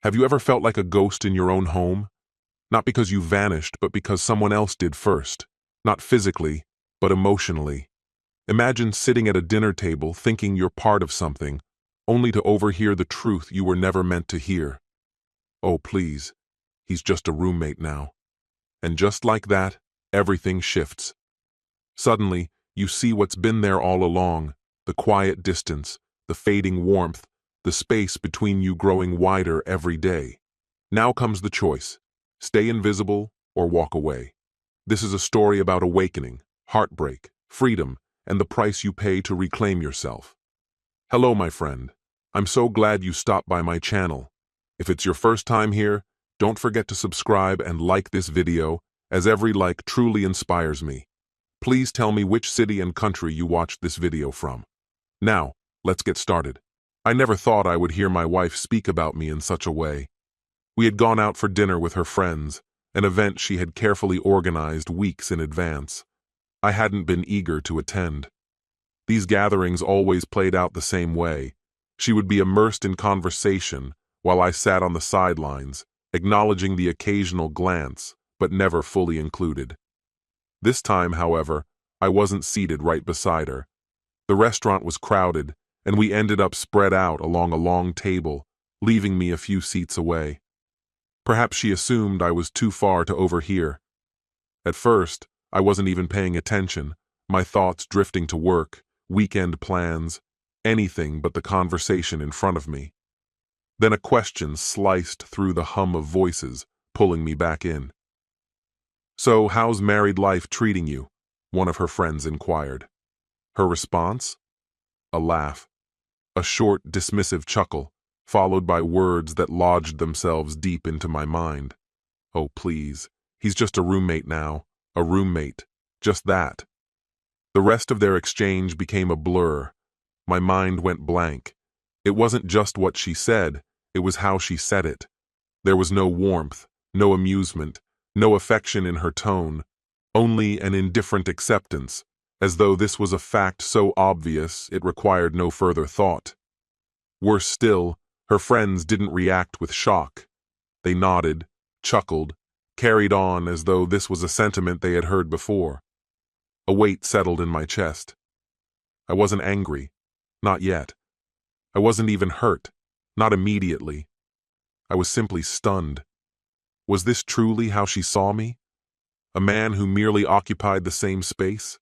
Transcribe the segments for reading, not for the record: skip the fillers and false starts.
Have you ever felt like a ghost in your own home? Not because you vanished, but because someone else did first. Not physically, but emotionally. Imagine sitting at a dinner table thinking you're part of something, only to overhear the truth you were never meant to hear. Oh, please, he's just a roommate now. And just like that, everything shifts. Suddenly, you see what's been there all along, the quiet distance, the fading warmth, the space between you growing wider every day. Now comes the choice: stay invisible or walk away. This is a story about awakening, heartbreak, freedom, and the price you pay to reclaim yourself. Hello, my friend. I'm so glad you stopped by my channel. If it's your first time here, don't forget to subscribe and like this video, as every like truly inspires me. Please tell me which city and country you watched this video from. Now, let's get started. I never thought I would hear my wife speak about me in such a way. We had gone out for dinner with her friends, an event she had carefully organized weeks in advance. I hadn't been eager to attend. These gatherings always played out the same way. She would be immersed in conversation while I sat on the sidelines, acknowledging the occasional glance, but never fully included. This time, however, I wasn't seated right beside her. The restaurant was crowded, and we ended up spread out along a long table, leaving me a few seats away. Perhaps she assumed I was too far to overhear. At first, I wasn't even paying attention, my thoughts drifting to work, weekend plans, anything but the conversation in front of me. Then a question sliced through the hum of voices, pulling me back in. "So, how's married life treating you?" one of her friends inquired. Her response? A laugh. A short, dismissive chuckle, followed by words that lodged themselves deep into my mind. Oh, please, he's just a roommate now. A roommate. Just that. The rest of their exchange became a blur. My mind went blank. It wasn't just what she said, it was how she said it. There was no warmth, no amusement, no affection in her tone, only an indifferent acceptance, as though this was a fact so obvious it required no further thought. Worse still, her friends didn't react with shock. They nodded, chuckled, carried on as though this was a sentiment they had heard before. A weight settled in my chest. I wasn't angry, not yet. I wasn't even hurt, not immediately. I was simply stunned. Was this truly how she saw me? A man who merely occupied the same space?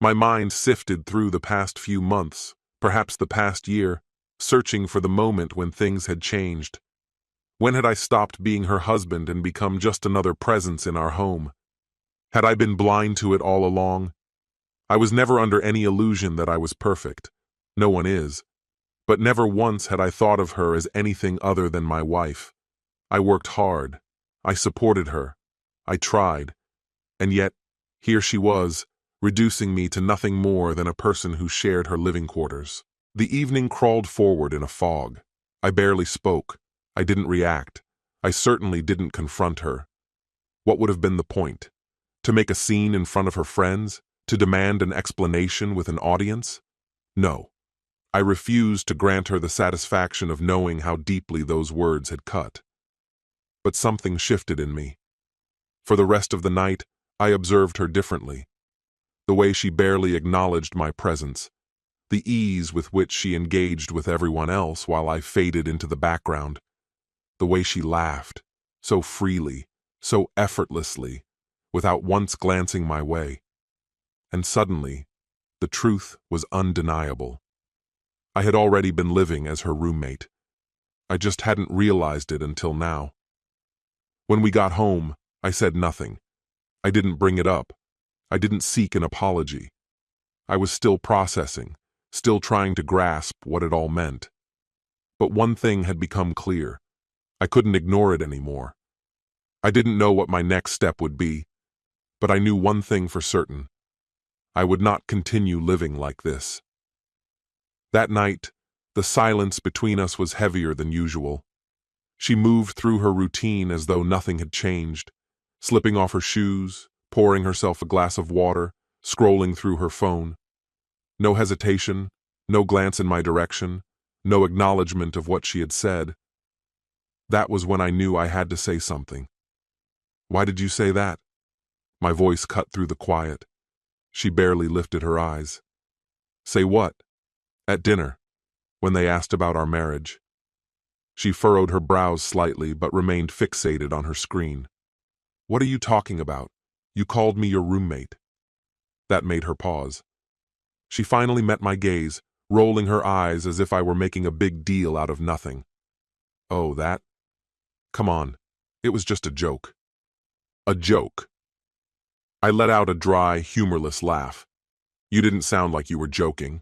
My mind sifted through the past few months, perhaps the past year, searching for the moment when things had changed. When had I stopped being her husband and become just another presence in our home? Had I been blind to it all along? I was never under any illusion that I was perfect. No one is. But never once had I thought of her as anything other than my wife. I worked hard. I supported her. I tried. And yet, here she was, reducing me to nothing more than a person who shared her living quarters. The evening crawled forward in a fog. I barely spoke. I didn't react. I certainly didn't confront her. What would have been the point? To make a scene in front of her friends? To demand an explanation with an audience? No. I refused to grant her the satisfaction of knowing how deeply those words had cut. But something shifted in me. For the rest of the night, I observed her differently. The way she barely acknowledged my presence, the ease with which she engaged with everyone else while I faded into the background, the way she laughed, so freely, so effortlessly, without once glancing my way. And suddenly, the truth was undeniable. I had already been living as her roommate. I just hadn't realized it until now. When we got home, I said nothing. I didn't bring it up. I didn't seek an apology. I was still processing, still trying to grasp what it all meant. But one thing had become clear. I couldn't ignore it anymore. I didn't know what my next step would be, but I knew one thing for certain. I would not continue living like this. That night, the silence between us was heavier than usual. She moved through her routine as though nothing had changed, slipping off her shoes, pouring herself a glass of water, scrolling through her phone. No hesitation, no glance in my direction, no acknowledgement of what she had said. That was when I knew I had to say something. Why did you say that? My voice cut through the quiet. She barely lifted her eyes. Say what? At dinner, when they asked about our marriage. She furrowed her brows slightly but remained fixated on her screen. What are you talking about? You called me your roommate. That made her pause. She finally met my gaze, rolling her eyes as if I were making a big deal out of nothing. Oh, that? Come on, it was just a joke. A joke. I let out a dry, humorless laugh. You didn't sound like you were joking.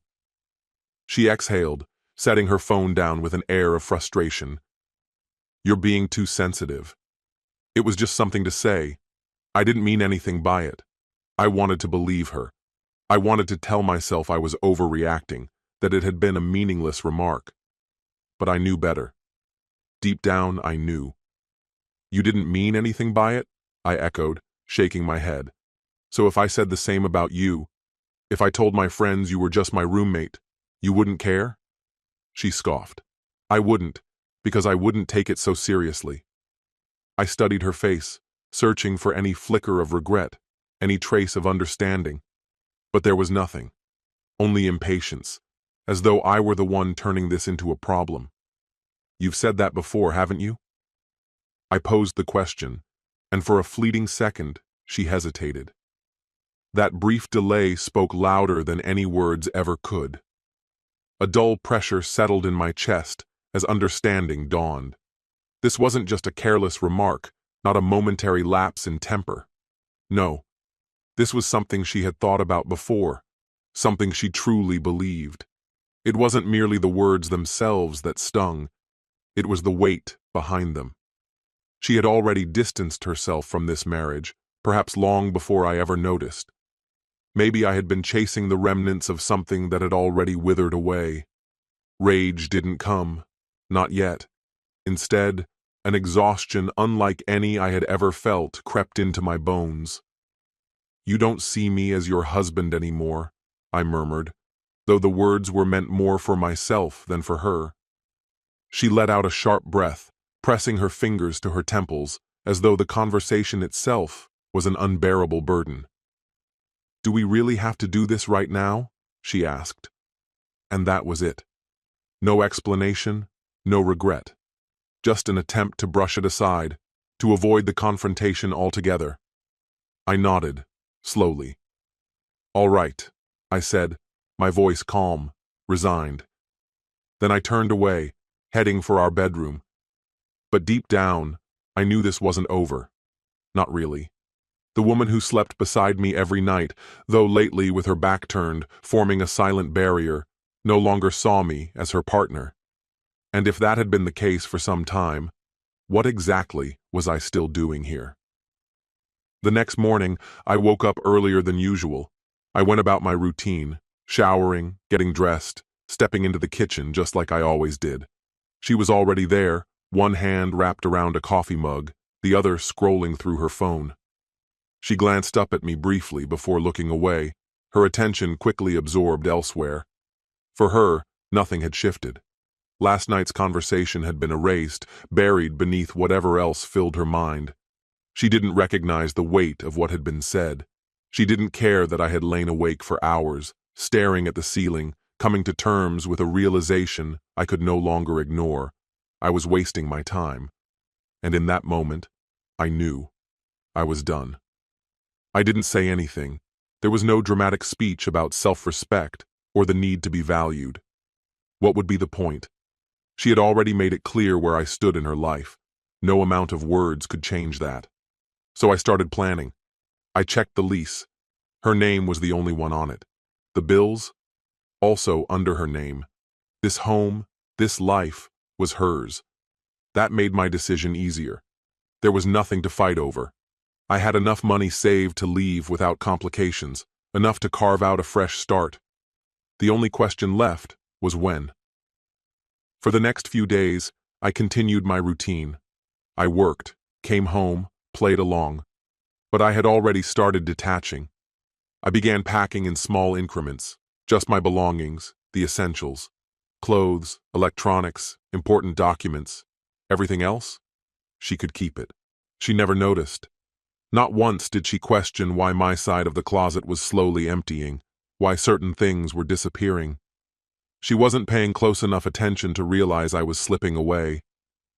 She exhaled, setting her phone down with an air of frustration. You're being too sensitive. It was just something to say. I didn't mean anything by it. I wanted to believe her. I wanted to tell myself I was overreacting, that it had been a meaningless remark. But I knew better. Deep down, I knew. You didn't mean anything by it? I echoed, shaking my head. So if I said the same about you, if I told my friends you were just my roommate, you wouldn't care? She scoffed. I wouldn't, because I wouldn't take it so seriously. I studied her face, searching for any flicker of regret, any trace of understanding. But there was nothing. Only impatience, as though I were the one turning this into a problem. You've said that before, haven't you? I posed the question, and for a fleeting second, she hesitated. That brief delay spoke louder than any words ever could. A dull pressure settled in my chest as understanding dawned. This wasn't just a careless remark, not a momentary lapse in temper. No, this was something she had thought about before, something she truly believed. It wasn't merely the words themselves that stung, it was the weight behind them. She had already distanced herself from this marriage, perhaps long before I ever noticed. Maybe I had been chasing the remnants of something that had already withered away. Rage didn't come, not yet. Instead, an exhaustion unlike any I had ever felt crept into my bones. You don't see me as your husband anymore, I murmured, though the words were meant more for myself than for her. She let out a sharp breath, pressing her fingers to her temples, as though the conversation itself was an unbearable burden. Do we really have to do this right now? She asked. And that was it. No explanation, no regret. Just an attempt to brush it aside, to avoid the confrontation altogether. I nodded, slowly. All right, I said, my voice calm, resigned. Then I turned away, heading for our bedroom. But deep down, I knew this wasn't over. Not really. The woman who slept beside me every night, though lately with her back turned, forming a silent barrier, no longer saw me as her partner. And if that had been the case for some time, what exactly was I still doing here? The next morning, I woke up earlier than usual. I went about my routine, showering, getting dressed, stepping into the kitchen just like I always did. She was already there, one hand wrapped around a coffee mug, the other scrolling through her phone. She glanced up at me briefly before looking away, her attention quickly absorbed elsewhere. For her, nothing had shifted. Last night's conversation had been erased, buried beneath whatever else filled her mind. She didn't recognize the weight of what had been said. She didn't care that I had lain awake for hours, staring at the ceiling, coming to terms with a realization I could no longer ignore. I was wasting my time. And in that moment, I knew. I was done. I didn't say anything. There was no dramatic speech about self-respect or the need to be valued. What would be the point? She had already made it clear where I stood in her life. No amount of words could change that. So I started planning. I checked the lease. Her name was the only one on it. The bills? Also under her name. This home, this life, was hers. That made my decision easier. There was nothing to fight over. I had enough money saved to leave without complications, enough to carve out a fresh start. The only question left was when. For the next few days, I continued my routine. I worked, came home, played along. But I had already started detaching. I began packing in small increments, just my belongings, the essentials. Clothes, electronics, important documents. Everything else? She could keep it. She never noticed. Not once did she question why my side of the closet was slowly emptying, why certain things were disappearing. She wasn't paying close enough attention to realize I was slipping away,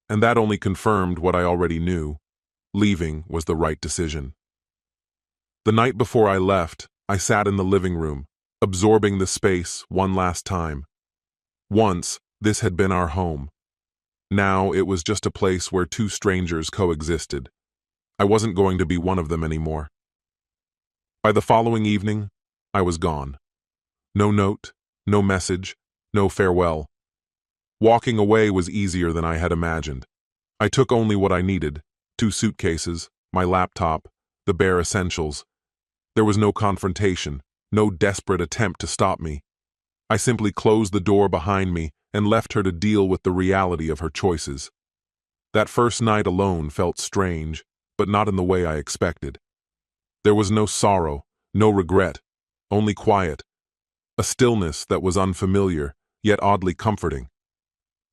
and that only confirmed what I already knew. Leaving was the right decision. The night before I left, I sat in the living room, absorbing the space one last time. Once, this had been our home. Now it was just a place where two strangers coexisted. I wasn't going to be one of them anymore. By the following evening, I was gone. No note, no message, no farewell. Walking away was easier than I had imagined. I took only what I needed, 2 suitcases, my laptop, the bare essentials. There was no confrontation, no desperate attempt to stop me. I simply closed the door behind me and left her to deal with the reality of her choices. That first night alone felt strange, but not in the way I expected. There was no sorrow, no regret, only quiet, a stillness that was unfamiliar, yet oddly comforting.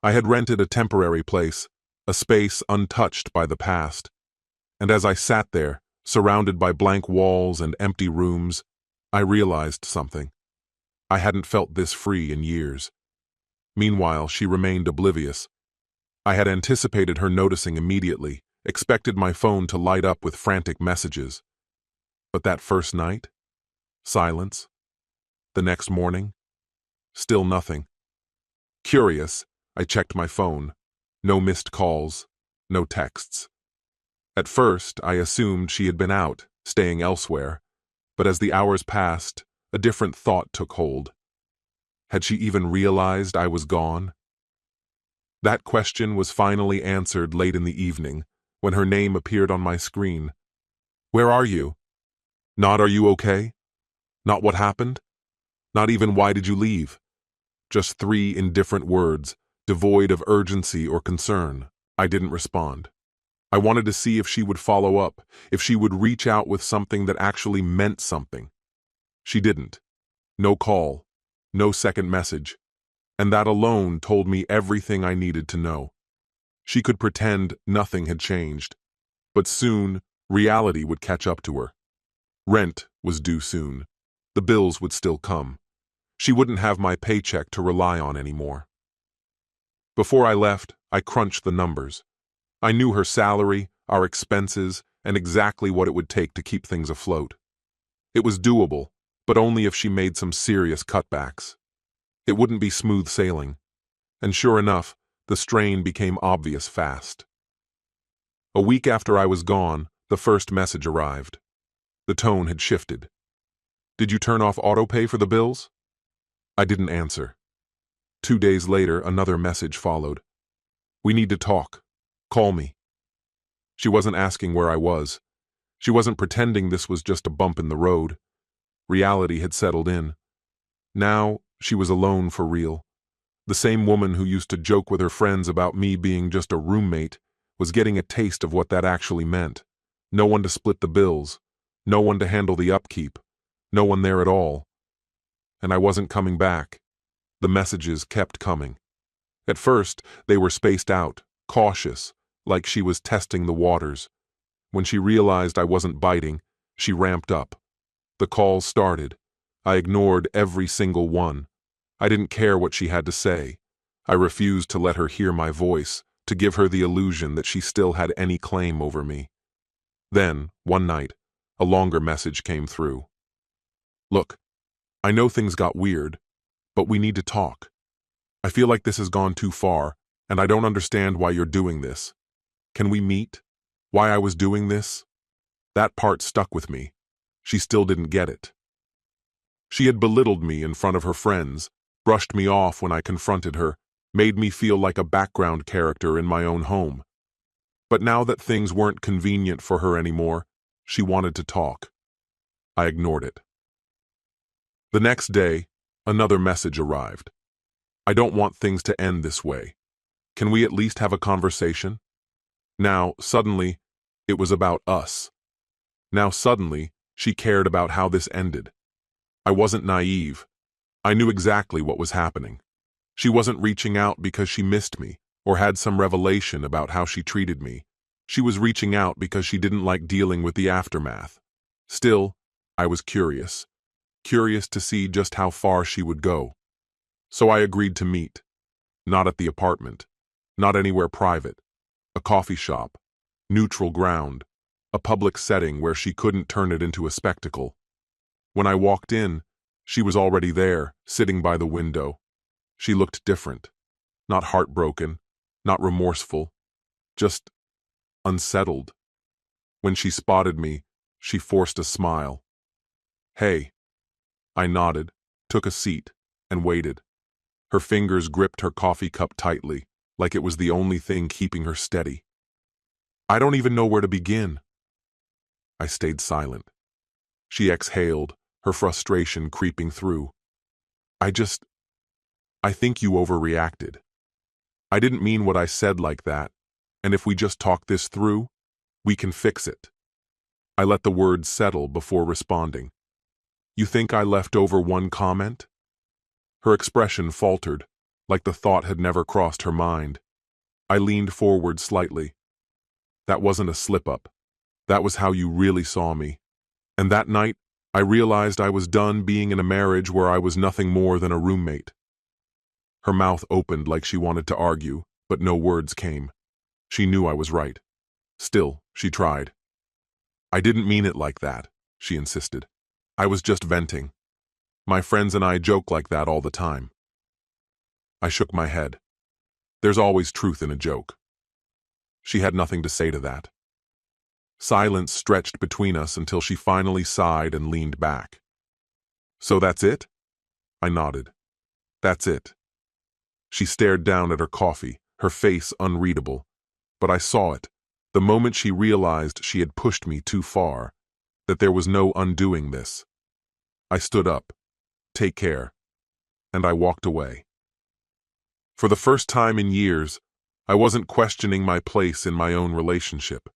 I had rented a temporary place, a space untouched by the past. And as I sat there, surrounded by blank walls and empty rooms, I realized something. I hadn't felt this free in years. Meanwhile, she remained oblivious. I had anticipated her noticing immediately, expected my phone to light up with frantic messages. But that first night? Silence. The next morning? Still nothing. Curious, I checked my phone. No missed calls, no texts. At first, I assumed she had been out, staying elsewhere, but as the hours passed, a different thought took hold. Had she even realized I was gone? That question was finally answered late in the evening, when her name appeared on my screen. Where are you? Not are you okay? Not what happened? Not even why did you leave? Just 3 indifferent words, devoid of urgency or concern. I didn't respond. I wanted to see if she would follow up, if she would reach out with something that actually meant something. She didn't. No call, no second message, and that alone told me everything I needed to know. She could pretend nothing had changed, but soon reality would catch up to her. Rent was due soon. The bills would still come. She wouldn't have my paycheck to rely on anymore. Before I left, I crunched the numbers. I knew her salary, our expenses, and exactly what it would take to keep things afloat. It was doable, but only if she made some serious cutbacks. It wouldn't be smooth sailing. And sure enough, the strain became obvious fast. A week after I was gone, the first message arrived. The tone had shifted. Did you turn off autopay for the bills? I didn't answer. 2 days later, another message followed. We need to talk. Call me. She wasn't asking where I was. She wasn't pretending this was just a bump in the road. Reality had settled in. Now, she was alone for real. The same woman who used to joke with her friends about me being just a roommate was getting a taste of what that actually meant. No one to split the bills. No one to handle the upkeep. No one there at all. And I wasn't coming back. The messages kept coming. At first, they were spaced out, cautious, like she was testing the waters. When she realized I wasn't biting, she ramped up. The calls started. I ignored every single one. I didn't care what she had to say. I refused to let her hear my voice, to give her the illusion that she still had any claim over me. Then, one night, a longer message came through. Look, I know things got weird, but we need to talk. I feel like this has gone too far, and I don't understand why you're doing this. Can we meet? Why I was doing this? That part stuck with me. She still didn't get it. She had belittled me in front of her friends, brushed me off when I confronted her, made me feel like a background character in my own home. But now that things weren't convenient for her anymore, she wanted to talk. I ignored it. The next day, another message arrived. I don't want things to end this way. Can we at least have a conversation? Now, suddenly, it was about us. Now, suddenly, she cared about how this ended. I wasn't naive. I knew exactly what was happening. She wasn't reaching out because she missed me, or had some revelation about how she treated me. She was reaching out because she didn't like dealing with the aftermath. Still, I was curious to see just how far she would go. So I agreed to meet. Not at the apartment, not anywhere private, a coffee shop, neutral ground, a public setting where she couldn't turn it into a spectacle. When I walked in, she was already there, sitting by the window. She looked different, not heartbroken, not remorseful, just unsettled. When she spotted me, she forced a smile. "Hey." I nodded, took a seat, and waited. Her fingers gripped her coffee cup tightly, like it was the only thing keeping her steady. "I don't even know where to begin." I stayed silent. She exhaled, her frustration creeping through. I think you overreacted. I didn't mean what I said like that, and if we just talk this through, we can fix it." I let the words settle before responding. "You think I left over one comment?" Her expression faltered, like the thought had never crossed her mind. I leaned forward slightly. "That wasn't a slip-up. That was how you really saw me. And that night, I realized I was done being in a marriage where I was nothing more than a roommate." Her mouth opened like she wanted to argue, but no words came. She knew I was right. Still, she tried. "I didn't mean it like that," she insisted. "I was just venting. My friends and I joke like that all the time." I shook my head. There's always truth in a joke. She had nothing to say to that. Silence stretched between us until she finally sighed and leaned back. "So that's it?" I nodded. "That's it." She stared down at her coffee, her face unreadable. But I saw it, the moment she realized she had pushed me too far, that there was no undoing this. I stood up. "Take care." And I walked away. For the first time in years, I wasn't questioning my place in my own relationship.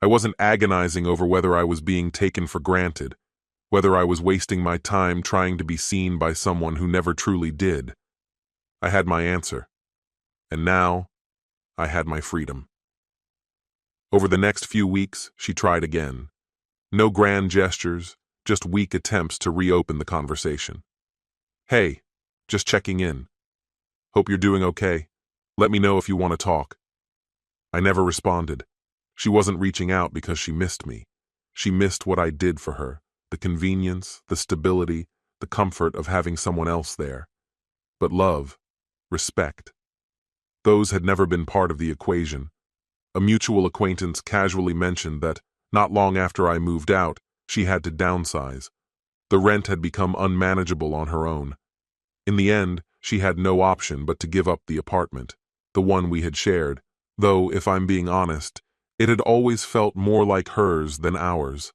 I wasn't agonizing over whether I was being taken for granted, whether I was wasting my time trying to be seen by someone who never truly did. I had my answer. And now, I had my freedom. Over the next few weeks, she tried again. No grand gestures, just weak attempts to reopen the conversation. "Hey, just checking in. Hope you're doing okay. Let me know if you want to talk." I never responded. She wasn't reaching out because she missed me. She missed what I did for her, the convenience, the stability, the comfort of having someone else there. But love, respect, those had never been part of the equation. A mutual acquaintance casually mentioned that, not long after I moved out, she had to downsize. The rent had become unmanageable on her own. In the end, she had no option but to give up the apartment, the one we had shared, though, if I'm being honest, it had always felt more like hers than ours.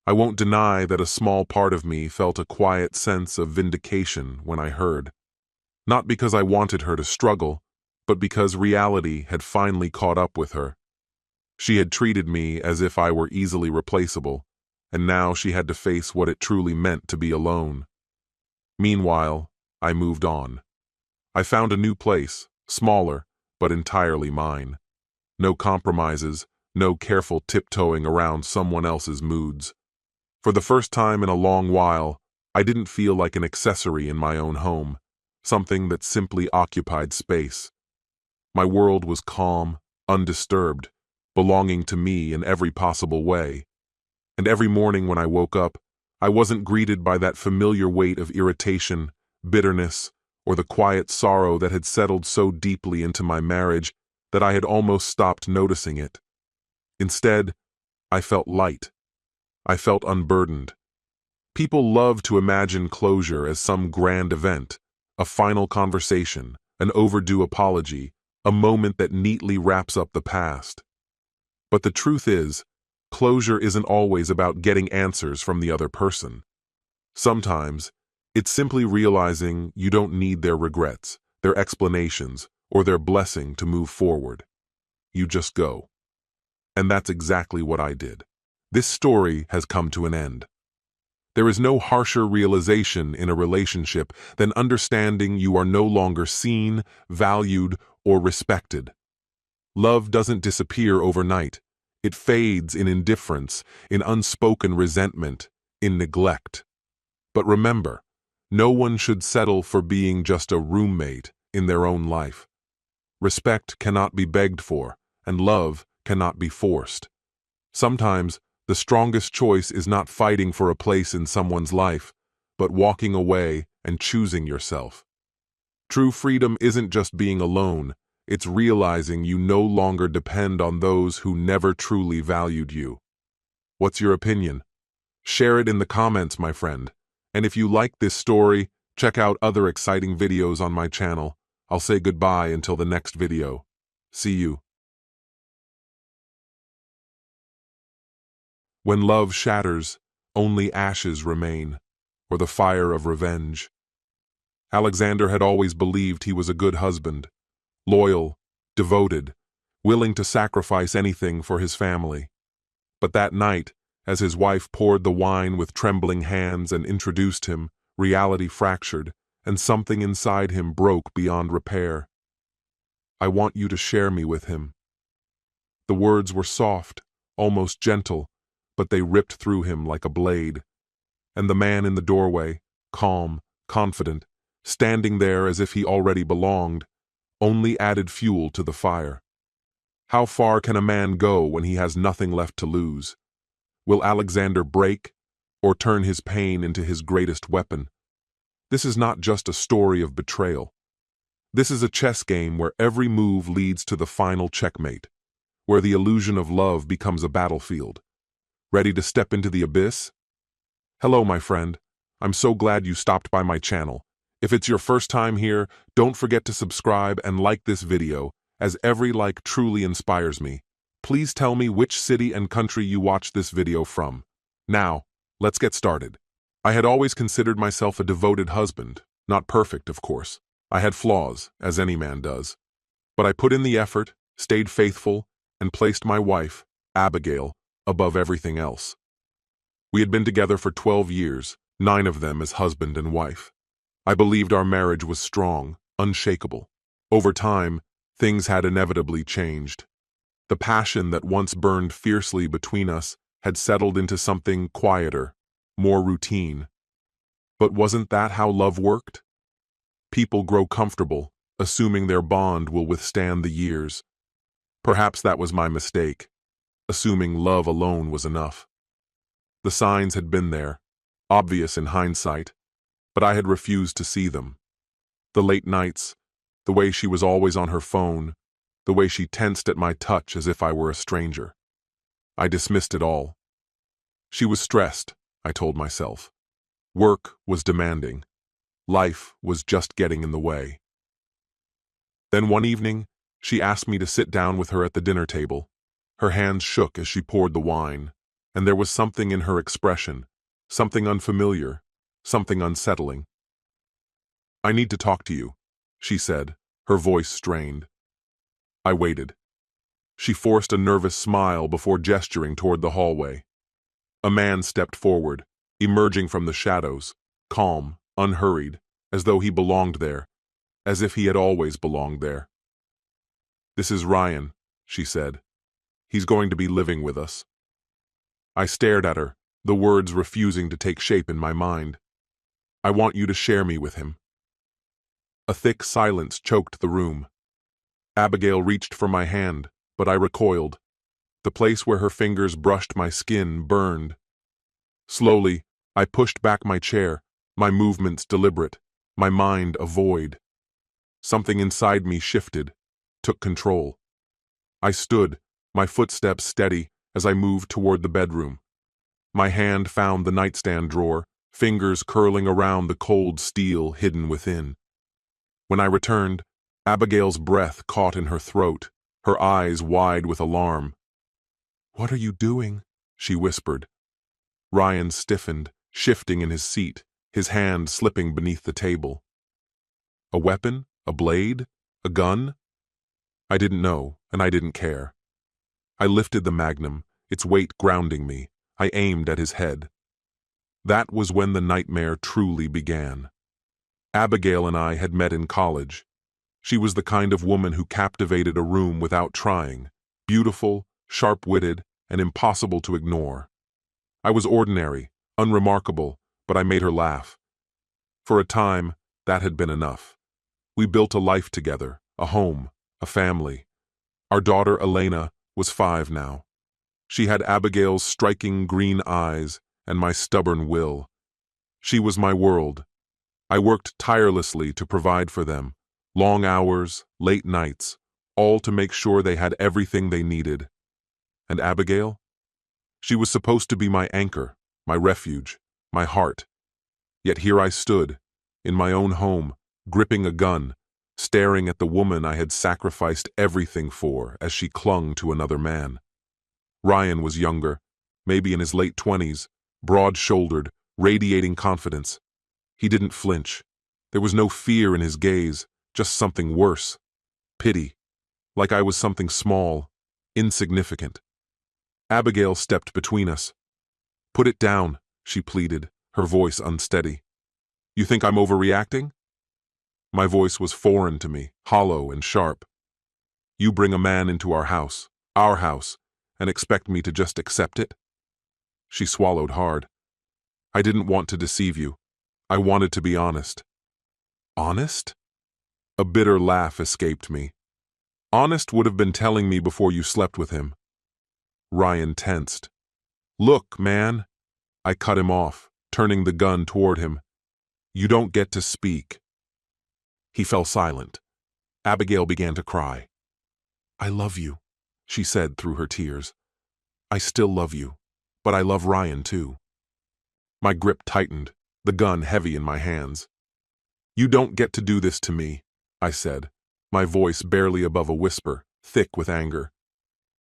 I won't deny that a small part of me felt a quiet sense of vindication when I heard. Not because I wanted her to struggle, but because reality had finally caught up with her. She had treated me as if I were easily replaceable, and now she had to face what it truly meant to be alone. Meanwhile, I moved on. I found a new place, smaller, but entirely mine. No compromises, no careful tiptoeing around someone else's moods. For the first time in a long while, I didn't feel like an accessory in my own home, something that simply occupied space. My world was calm, undisturbed, belonging to me in every possible way. And every morning when I woke up, I wasn't greeted by that familiar weight of irritation, bitterness, or the quiet sorrow that had settled so deeply into my marriage that I had almost stopped noticing it. Instead, I felt light. I felt unburdened. People love to imagine closure as some grand event, a final conversation, an overdue apology, a moment that neatly wraps up the past. But the truth is, closure isn't always about getting answers from the other person. Sometimes, it's simply realizing you don't need their regrets, their explanations, or their blessing to move forward. You just go. And that's exactly what I did. This story has come to an end. There is no harsher realization in a relationship than understanding you are no longer seen, valued, or respected. Love doesn't disappear overnight. It fades in indifference, in unspoken resentment, in neglect. But remember, no one should settle for being just a roommate in their own life. Respect cannot be begged for, and love cannot be forced. Sometimes, the strongest choice is not fighting for a place in someone's life, but walking away and choosing yourself. True freedom isn't just being alone, it's realizing you no longer depend on those who never truly valued you. What's your opinion? Share it in the comments, my friend. And if you like this story, check out other exciting videos on my channel. I'll say goodbye until the next video. See you. When love shatters, only ashes remain, or the fire of revenge. Alexander had always believed he was a good husband, loyal, devoted, willing to sacrifice anything for his family. But that night, as his wife poured the wine with trembling hands and introduced him, reality fractured, and something inside him broke beyond repair. "I want you to share me with him." The words were soft, almost gentle, but they ripped through him like a blade. And the man in the doorway, calm, confident, standing there as if he already belonged, only added fuel to the fire. How far can a man go when he has nothing left to lose? Will Alexander break, or turn his pain into his greatest weapon? This is not just a story of betrayal. This is a chess game where every move leads to the final checkmate, where the illusion of love becomes a battlefield. Ready to step into the abyss? Hello, my friend. I'm so glad you stopped by my channel. If it's your first time here, don't forget to subscribe and like this video, as every like truly inspires me. Please tell me which city and country you watch this video from. Now, let's get started. I had always considered myself a devoted husband, not perfect, of course. I had flaws, as any man does. But I put in the effort, stayed faithful, and placed my wife, Abigail, above everything else. We had been together for 12 years, 9 of them as husband and wife. I believed our marriage was strong, unshakable. Over time, things had inevitably changed. The passion that once burned fiercely between us had settled into something quieter, more routine. But wasn't that how love worked? People grow comfortable, assuming their bond will withstand the years. Perhaps that was my mistake, assuming love alone was enough. The signs had been there, obvious in hindsight, but I had refused to see them. The late nights, the way she was always on her phone, the way she tensed at my touch as if I were a stranger. I dismissed it all. She was stressed, I told myself. Work was demanding. Life was just getting in the way. Then one evening, she asked me to sit down with her at the dinner table. Her hands shook as she poured the wine, and there was something in her expression, something unfamiliar, something unsettling. "I need to talk to you," she said, her voice strained. I waited. She forced a nervous smile before gesturing toward the hallway. A man stepped forward, emerging from the shadows, calm, unhurried, as though he belonged there, as if he had always belonged there. "This is Ryan," she said. "He's going to be living with us." I stared at her, the words refusing to take shape in my mind. "I want you to share me with him." A thick silence choked the room. Abigail reached for my hand, but I recoiled. The place where her fingers brushed my skin burned. Slowly, I pushed back my chair, my movements deliberate, my mind a void. Something inside me shifted, took control. I stood, my footsteps steady, as I moved toward the bedroom. My hand found the nightstand drawer, fingers curling around the cold steel hidden within. When I returned, Abigail's breath caught in her throat, her eyes wide with alarm. "What are you doing?" she whispered. Ryan stiffened, shifting in his seat, his hand slipping beneath the table. A weapon? A blade? A gun? I didn't know, and I didn't care. I lifted the magnum, its weight grounding me. I aimed at his head. That was when the nightmare truly began. Abigail and I had met in college. She was the kind of woman who captivated a room without trying, beautiful, sharp-witted, and impossible to ignore. I was ordinary, unremarkable, but I made her laugh. For a time, that had been enough. We built a life together, a home, a family. Our daughter, Elena, was 5 now. She had Abigail's striking green eyes and my stubborn will. She was my world. I worked tirelessly to provide for them, long hours, late nights, all to make sure they had everything they needed. And Abigail? She was supposed to be my anchor, my refuge, my heart. Yet here I stood, in my own home, gripping a gun, staring at the woman I had sacrificed everything for as she clung to another man. Ryan was younger, maybe in his late 20s, broad-shouldered, radiating confidence. He didn't flinch. There was no fear in his gaze, just something worse. Pity. Like I was something small, insignificant. Abigail stepped between us. "Put it down," she pleaded, her voice unsteady. "You think I'm overreacting?" My voice was foreign to me, hollow and sharp. "You bring a man into our house, and expect me to just accept it?" She swallowed hard. "I didn't want to deceive you. I wanted to be honest." "Honest?" A bitter laugh escaped me. "Honest would have been telling me before you slept with him." Ryan tensed. "Look, man." I cut him off, turning the gun toward him. "You don't get to speak." He fell silent. Abigail began to cry. "I love you," she said through her tears. "I still love you, but I love Ryan too." My grip tightened, the gun heavy in my hands. "You don't get to do this to me," I said, my voice barely above a whisper, thick with anger.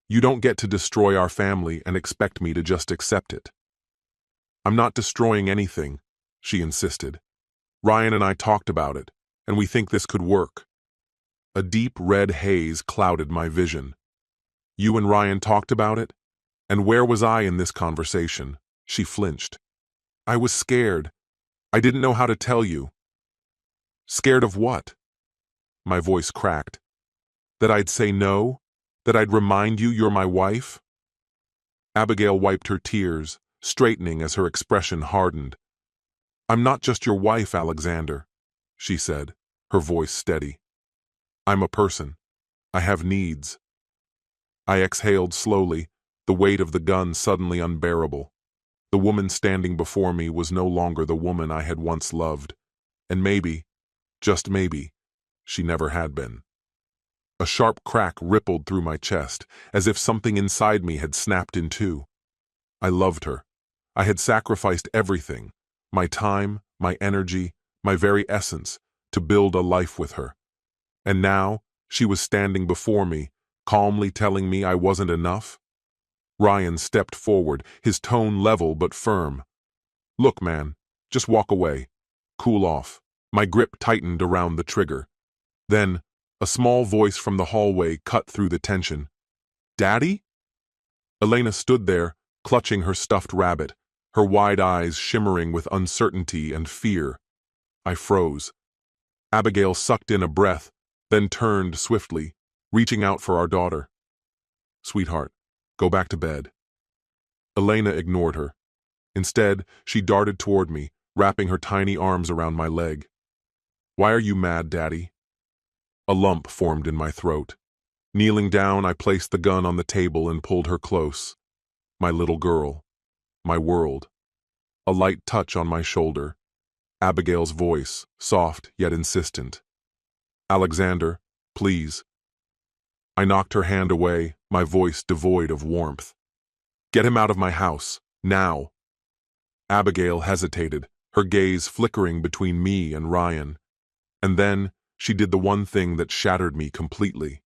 "You don't get to destroy our family and expect me to just accept it." "I'm not destroying anything," she insisted. "Ryan and I talked about it, and we think this could work." A deep red haze clouded my vision. "You and Ryan talked about it? And where was I in this conversation?" She flinched. "I was scared. I didn't know how to tell you." "Scared of what?" My voice cracked. "That I'd say no? That I'd remind you you're my wife?" Abigail wiped her tears, straightening as her expression hardened. "I'm not just your wife, Alexander," she said, her voice steady. "I'm a person. I have needs." I exhaled slowly, the weight of the gun suddenly unbearable. The woman standing before me was no longer the woman I had once loved, and maybe, just maybe, she never had been. A sharp crack rippled through my chest, as if something inside me had snapped in two. I loved her. I had sacrificed everything, my time, my energy, my very essence, to build a life with her. And now, she was standing before me, calmly telling me I wasn't enough? Ryan stepped forward, his tone level but firm. "Look, man, just walk away. Cool off." My grip tightened around the trigger. Then, a small voice from the hallway cut through the tension. "Daddy?" Elena stood there, clutching her stuffed rabbit, her wide eyes shimmering with uncertainty and fear. I froze. Abigail sucked in a breath, then turned swiftly, reaching out for our daughter. "Sweetheart, go back to bed." Elena ignored her. Instead, she darted toward me, wrapping her tiny arms around my leg. "Why are you mad, Daddy?" A lump formed in my throat. Kneeling down, I placed the gun on the table and pulled her close. My little girl. My world. A light touch on my shoulder. Abigail's voice, soft yet insistent. "Alexander, please." I knocked her hand away, my voice devoid of warmth. "Get him out of my house, now." Abigail hesitated, her gaze flickering between me and Ryan. And then, she did the one thing that shattered me completely.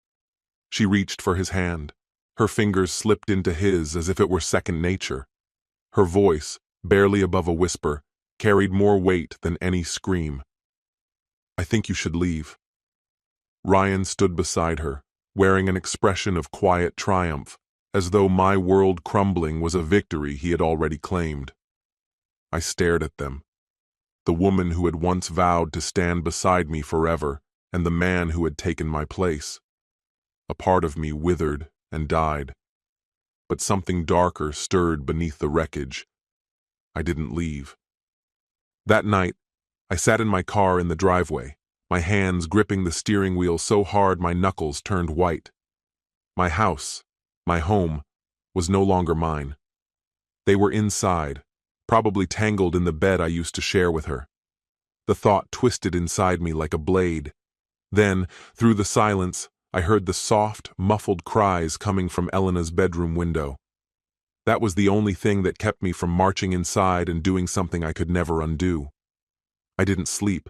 She reached for his hand. Her fingers slipped into his as if it were second nature. Her voice, barely above a whisper, carried more weight than any scream. "I think you should leave." Ryan stood beside her, wearing an expression of quiet triumph, as though my world crumbling was a victory he had already claimed. I stared at them. The woman who had once vowed to stand beside me forever, and the man who had taken my place. A part of me withered and died, but something darker stirred beneath the wreckage. I didn't leave. That night, I sat in my car in the driveway, my hands gripping the steering wheel so hard my knuckles turned white. My house, my home, was no longer mine. They were inside, probably tangled in the bed I used to share with her. The thought twisted inside me like a blade. Then, through the silence, I heard the soft, muffled cries coming from Elena's bedroom window. That was the only thing that kept me from marching inside and doing something I could never undo. I didn't sleep.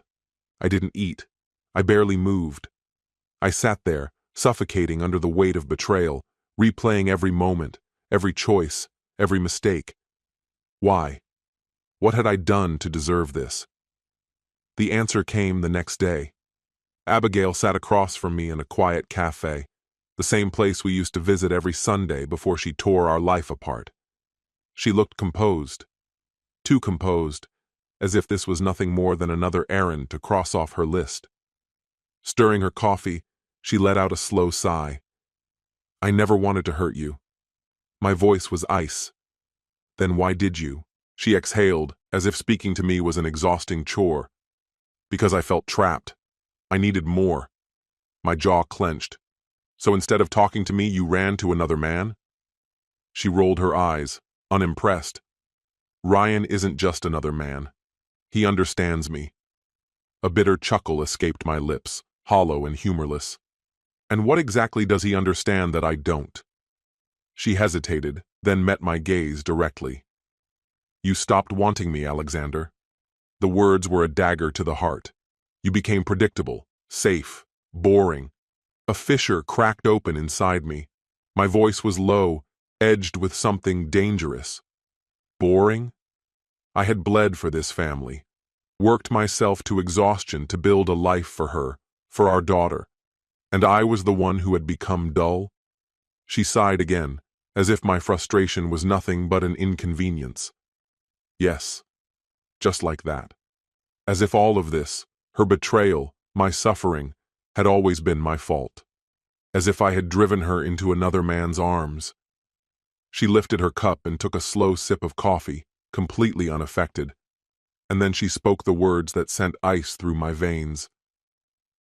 I didn't eat. I barely moved. I sat there, suffocating under the weight of betrayal, replaying every moment, every choice, every mistake. Why? What had I done to deserve this? The answer came the next day. Abigail sat across from me in a quiet cafe, the same place we used to visit every Sunday before she tore our life apart. She looked composed, too composed, as if this was nothing more than another errand to cross off her list. Stirring her coffee, she let out a slow sigh. I never wanted to hurt you. My voice was ice. Then why did you? She exhaled, as if speaking to me was an exhausting chore. Because I felt trapped. I needed more. My jaw clenched. So instead of talking to me, you ran to another man? She rolled her eyes, unimpressed. Ryan isn't just another man. He understands me. A bitter chuckle escaped my lips, hollow and humorless. And what exactly does he understand that I don't? She hesitated, then met my gaze directly. You stopped wanting me, Alexander. The words were a dagger to the heart. You became predictable, safe, boring. A fissure cracked open inside me. My voice was low, edged with something dangerous. Boring? I had bled for this family, worked myself to exhaustion to build a life for her, for our daughter, and I was the one who had become dull? She sighed again, as if my frustration was nothing but an inconvenience. Yes, just like that. As if all of this, her betrayal, my suffering, had always been my fault. As if I had driven her into another man's arms. She lifted her cup and took a slow sip of coffee, completely unaffected. And then she spoke the words that sent ice through my veins.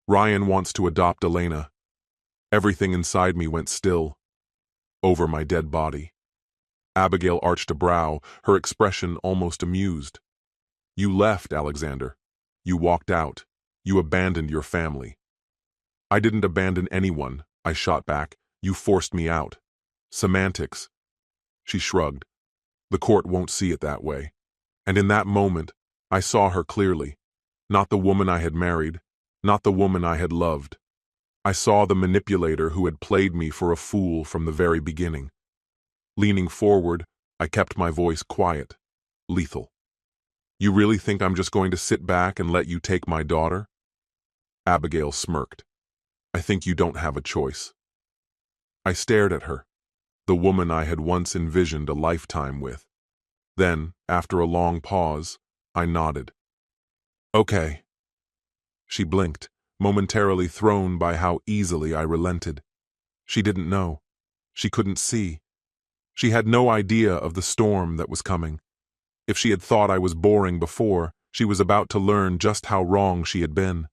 Ryan wants to adopt Elena. Everything inside me went still. Over my dead body. Abigail arched a brow, her expression almost amused. You left, Alexander. You walked out. You abandoned your family. I didn't abandon anyone, I shot back. You forced me out. Semantics. She shrugged. The court won't see it that way. And in that moment, I saw her clearly. Not the woman I had married, not the woman I had loved. I saw the manipulator who had played me for a fool from the very beginning. Leaning forward, I kept my voice quiet, lethal. You really think I'm just going to sit back and let you take my daughter? Abigail smirked. I think you don't have a choice. I stared at her, the woman I had once envisioned a lifetime with. Then, after a long pause, I nodded. Okay. She blinked, momentarily thrown by how easily I relented. She didn't know. She couldn't see. She had no idea of the storm that was coming. If she had thought I was boring before, she was about to learn just how wrong she had been.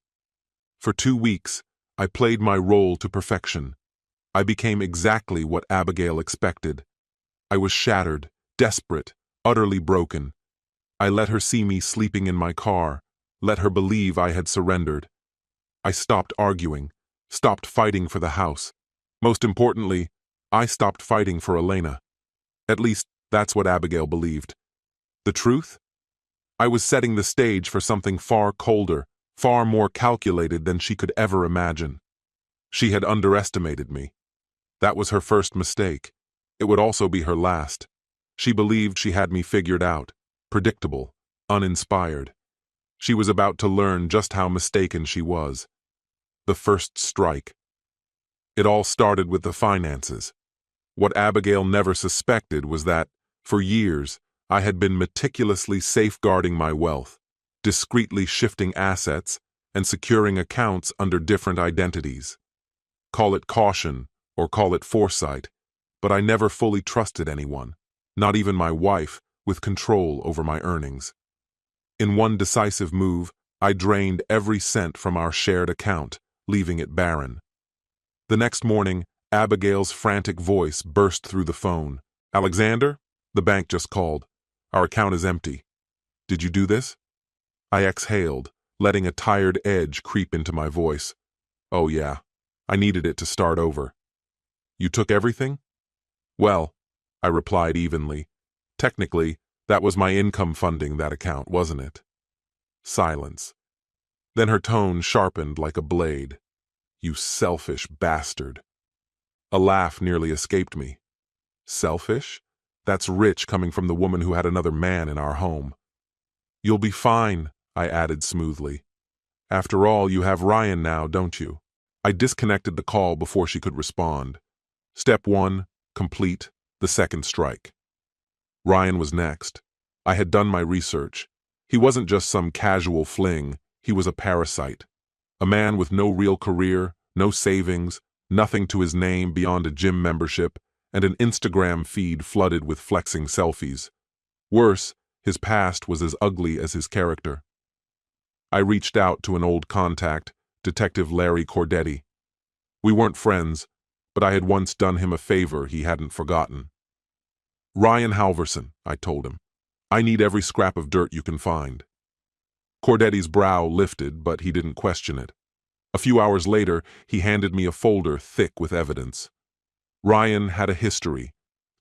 For 2 weeks, I played my role to perfection. I became exactly what Abigail expected. I was shattered, desperate, utterly broken. I let her see me sleeping in my car, let her believe I had surrendered. I stopped arguing, stopped fighting for the house. Most importantly, I stopped fighting for Elena. At least, that's what Abigail believed. The truth? I was setting the stage for something far colder, far more calculated than she could ever imagine. She had underestimated me. That was her first mistake. It would also be her last. She believed she had me figured out, predictable, uninspired. She was about to learn just how mistaken she was. The first strike. It all started with the finances. What Abigail never suspected was that, for years, I had been meticulously safeguarding my wealth, discreetly shifting assets, and securing accounts under different identities. Call it caution or call it foresight, but I never fully trusted anyone, not even my wife, with control over my earnings. In one decisive move, I drained every cent from our shared account, leaving it barren. The next morning, Abigail's frantic voice burst through the phone. "Alexander? The bank just called. Our account is empty. Did you do this?" I exhaled, letting a tired edge creep into my voice. "Oh yeah, I needed it to start over." "You took everything?" "Well," I replied evenly, "technically, that was my income funding that account, wasn't it?" Silence. Then her tone sharpened like a blade. "You selfish bastard." A laugh nearly escaped me. Selfish? That's rich coming from the woman who had another man in our home. "You'll be fine," I added smoothly. "After all, you have Ryan now, don't you?" I disconnected the call before she could respond. Step 1, complete, the second strike. Ryan was next. I had done my research. He wasn't just some casual fling, he was a parasite. A man with no real career, no savings, nothing to his name beyond a gym membership, and an Instagram feed flooded with flexing selfies. Worse, his past was as ugly as his character. I reached out to an old contact, Detective Larry Cordetti. We weren't friends, but I had once done him a favor he hadn't forgotten. "Ryan Halverson," I told him. "I need every scrap of dirt you can find." Cordetti's brow lifted, but he didn't question it. A few hours later, he handed me a folder thick with evidence. Ryan had a history: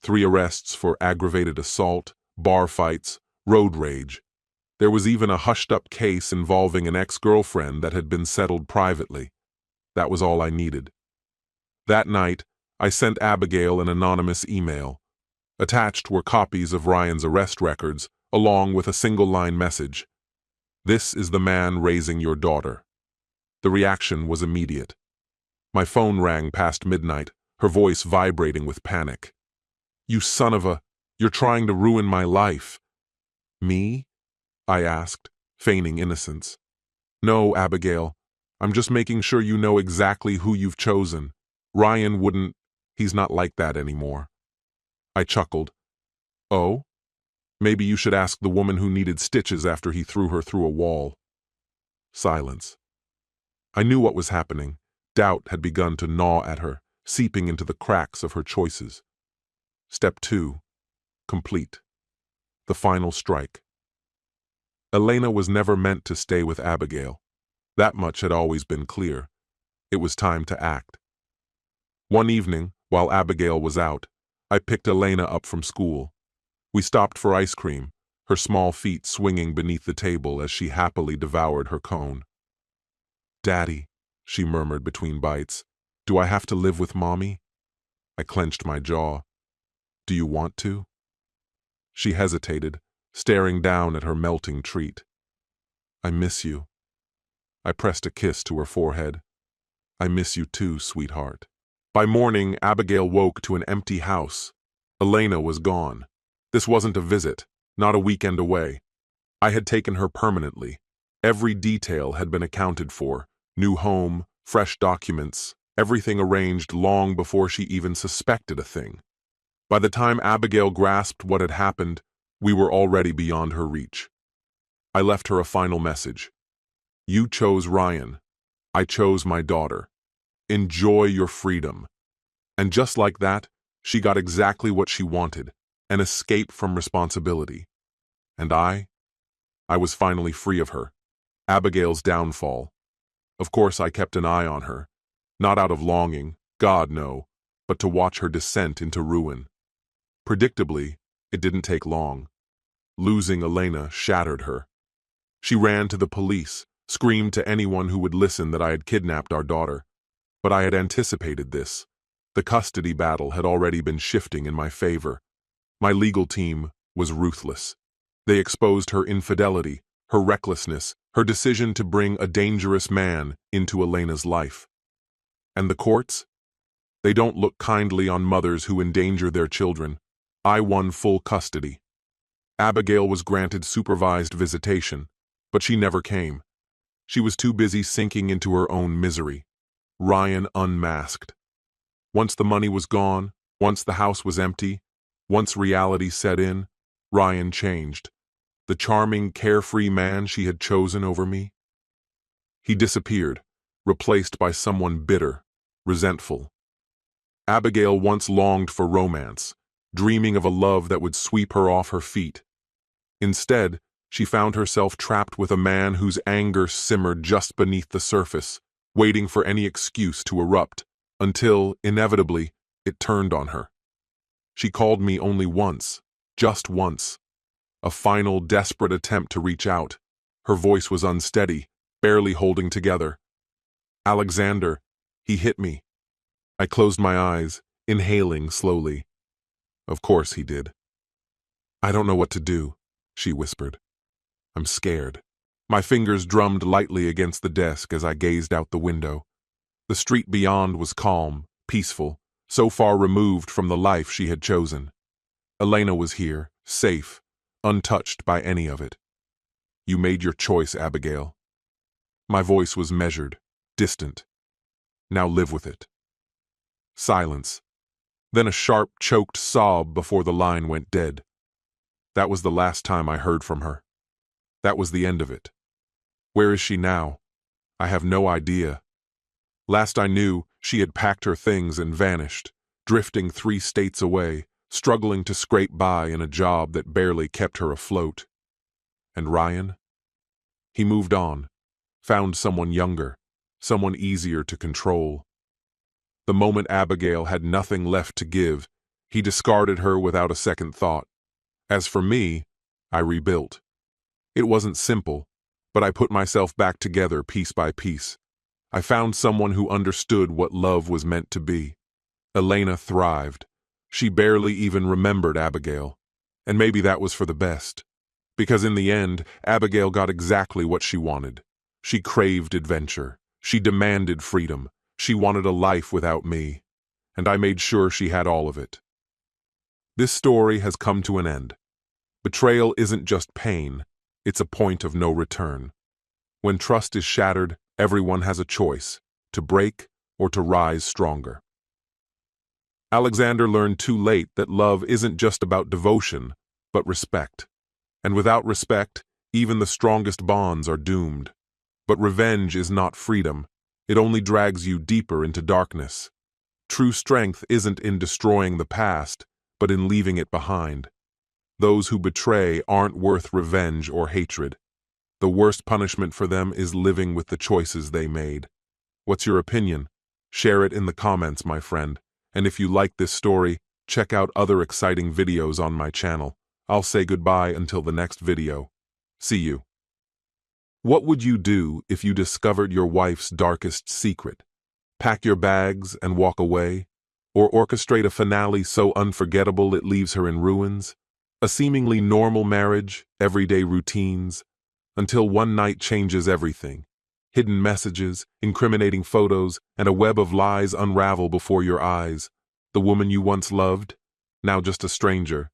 3 arrests for aggravated assault, bar fights, road rage. There was even a hushed-up case involving an ex-girlfriend that had been settled privately. That was all I needed. That night, I sent Abigail an anonymous email. Attached were copies of Ryan's arrest records, along with a single-line message. "This is the man raising your daughter." The reaction was immediate. My phone rang past midnight, her voice vibrating with panic. "You son of a... You're trying to ruin my life." "Me?" I asked, feigning innocence. "No, Abigail. I'm just making sure you know exactly who you've chosen. Ryan wouldn't... He's not like that anymore." I chuckled. "Oh? Maybe you should ask the woman who needed stitches after he threw her through a wall." Silence. I knew what was happening. Doubt had begun to gnaw at her, seeping into the cracks of her choices. Step 2. Complete. The final strike. Elena was never meant to stay with Abigail. That much had always been clear. It was time to act. One evening, while Abigail was out, I picked Elena up from school. We stopped for ice cream, her small feet swinging beneath the table as she happily devoured her cone. "Daddy," she murmured between bites, "do I have to live with Mommy?" I clenched my jaw. "Do you want to?" She hesitated, staring down at her melting treat. "I miss you." I pressed a kiss to her forehead. "I miss you too, sweetheart." By morning, Abigail woke to an empty house. Elena was gone. This wasn't a visit, not a weekend away. I had taken her permanently. Every detail had been accounted for: new home, fresh documents, everything arranged long before she even suspected a thing. By the time Abigail grasped what had happened, we were already beyond her reach. I left her a final message. "You chose Ryan. I chose my daughter. Enjoy your freedom." And just like that, she got exactly what she wanted: an escape from responsibility. And I was finally free of her. Abigail's downfall. Of course, I kept an eye on her. Not out of longing, God no, but to watch her descent into ruin. Predictably, it didn't take long. Losing Elena shattered her. She ran to the police, screamed to anyone who would listen that I had kidnapped our daughter. But I had anticipated this. The custody battle had already been shifting in my favor. My legal team was ruthless. They exposed her infidelity, her recklessness, her decision to bring a dangerous man into Elena's life. And the courts? They don't look kindly on mothers who endanger their children. I won full custody. Abigail was granted supervised visitation, but she never came. She was too busy sinking into her own misery. Ryan unmasked. Once the money was gone, once the house was empty, once reality set in, Ryan changed. The charming, carefree man she had chosen over me. He disappeared, replaced by someone bitter, resentful. Abigail once longed for romance, dreaming of a love that would sweep her off her feet. Instead, she found herself trapped with a man whose anger simmered just beneath the surface, waiting for any excuse to erupt, until, inevitably, it turned on her. She called me only once, just once. A final, desperate attempt to reach out. Her voice was unsteady, barely holding together. "Alexander," he hit me. I closed my eyes, inhaling slowly. Of course he did. "I don't know what to do," she whispered. "I'm scared." My fingers drummed lightly against the desk as I gazed out the window. The street beyond was calm, peaceful, so far removed from the life she had chosen. Elena was here, safe, untouched by any of it. "You made your choice, Abigail." My voice was measured, distant. "Now live with it." Silence. Then a sharp, choked sob before the line went dead. That was the last time I heard from her. That was the end of it. Where is she now? I have no idea. Last I knew, she had packed her things and vanished, drifting 3 states away, struggling to scrape by in a job that barely kept her afloat. And Ryan? He moved on, found someone younger, someone easier to control. The moment Abigail had nothing left to give, he discarded her without a second thought. As for me, I rebuilt. It wasn't simple, but I put myself back together piece by piece. I found someone who understood what love was meant to be. Elena thrived. She barely even remembered Abigail. And maybe that was for the best. Because in the end, Abigail got exactly what she wanted. She craved adventure. She demanded freedom. She wanted a life without me. And I made sure she had all of it. This story has come to an end. Betrayal isn't just pain. It's a point of no return. When trust is shattered, everyone has a choice, to break or to rise stronger. Alexander learned too late that love isn't just about devotion, but respect. And without respect, even the strongest bonds are doomed. But revenge is not freedom. It only drags you deeper into darkness. True strength isn't in destroying the past, but in leaving it behind. Those who betray aren't worth revenge or hatred. The worst punishment for them is living with the choices they made. What's your opinion? Share it in the comments, my friend. And if you like this story, check out other exciting videos on my channel. I'll say goodbye until the next video. See you. What would you do if you discovered your wife's darkest secret? Pack your bags and walk away? Or orchestrate a finale so unforgettable it leaves her in ruins? A seemingly normal marriage, everyday routines, until one night changes everything. Hidden messages, incriminating photos, and a web of lies unravel before your eyes. The woman you once loved, now just a stranger.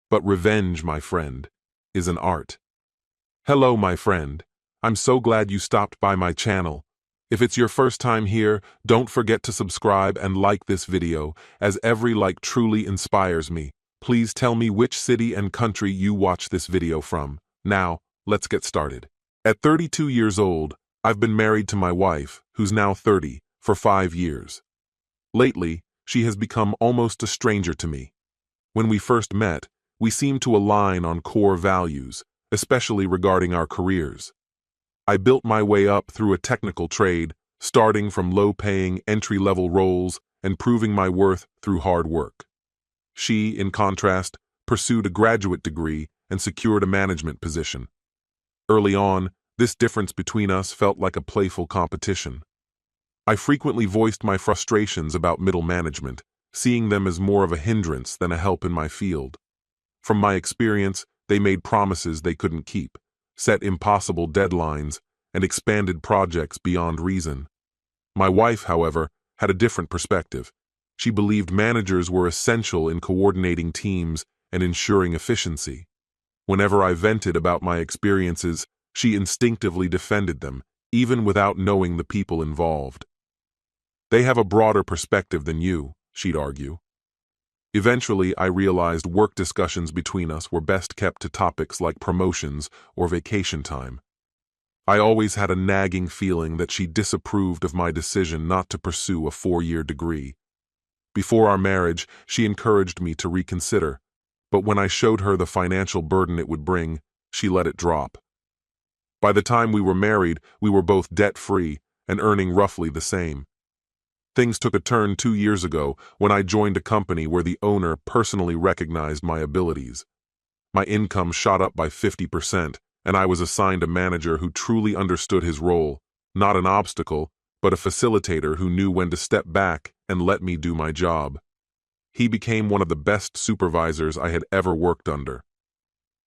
But revenge, my friend, is an art. Hello, my friend. I'm so glad you stopped by my channel. If it's your first time here, don't forget to subscribe and like this video, as every like truly inspires me. Please tell me which city and country you watch this video from. Now, let's get started. At 32 years old, I've been married to my wife, who's now 30, for 5 years. Lately, she has become almost a stranger to me. When we first met, we seemed to align on core values, especially regarding our careers. I built my way up through a technical trade, starting from low-paying, entry-level roles and proving my worth through hard work. She, in contrast, pursued a graduate degree and secured a management position. Early on, this difference between us felt like a playful competition. I frequently voiced my frustrations about middle management, seeing them as more of a hindrance than a help in my field. From my experience, they made promises they couldn't keep, set impossible deadlines, and expanded projects beyond reason. My wife, however, had a different perspective. She believed managers were essential in coordinating teams and ensuring efficiency. Whenever I vented about my experiences, she instinctively defended them, even without knowing the people involved. They have a broader perspective than you, she'd argue. Eventually, I realized work discussions between us were best kept to topics like promotions or vacation time. I always had a nagging feeling that she disapproved of my decision not to pursue a 4-year degree. Before our marriage, she encouraged me to reconsider, but when I showed her the financial burden it would bring, she let it drop. By the time we were married, we were both debt-free and earning roughly the same. Things took a turn 2 years ago when I joined a company where the owner personally recognized my abilities. My income shot up by 50%, and I was assigned a manager who truly understood his role, not an obstacle, but a facilitator who knew when to step back and let me do my job. He became one of the best supervisors I had ever worked under.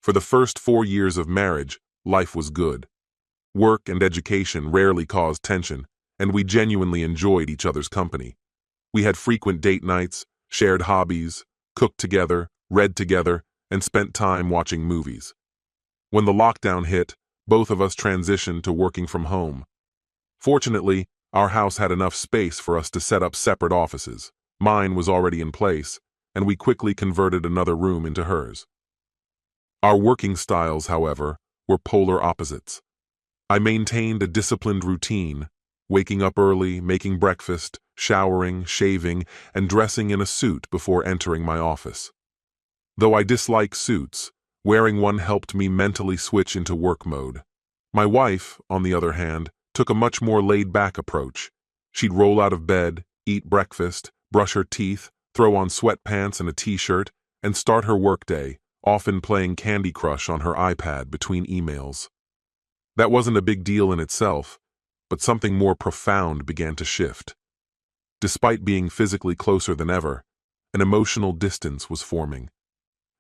For the first 4 years of marriage, life was good. Work and education rarely caused tension, and we genuinely enjoyed each other's company. We had frequent date nights, shared hobbies, cooked together, read together, and spent time watching movies. When the lockdown hit, both of us transitioned to working from home. Fortunately, our house had enough space for us to set up separate offices. Mine was already in place, and we quickly converted another room into hers. Our working styles, however, were polar opposites. I maintained a disciplined routine, waking up early, making breakfast, showering, shaving, and dressing in a suit before entering my office. Though I dislike suits, wearing one helped me mentally switch into work mode. My wife, on the other hand, took a much more laid-back approach. She'd roll out of bed, eat breakfast, brush her teeth, throw on sweatpants and a t-shirt, and start her workday, often playing Candy Crush on her iPad between emails. That wasn't a big deal in itself, but something more profound began to shift. Despite being physically closer than ever, an emotional distance was forming.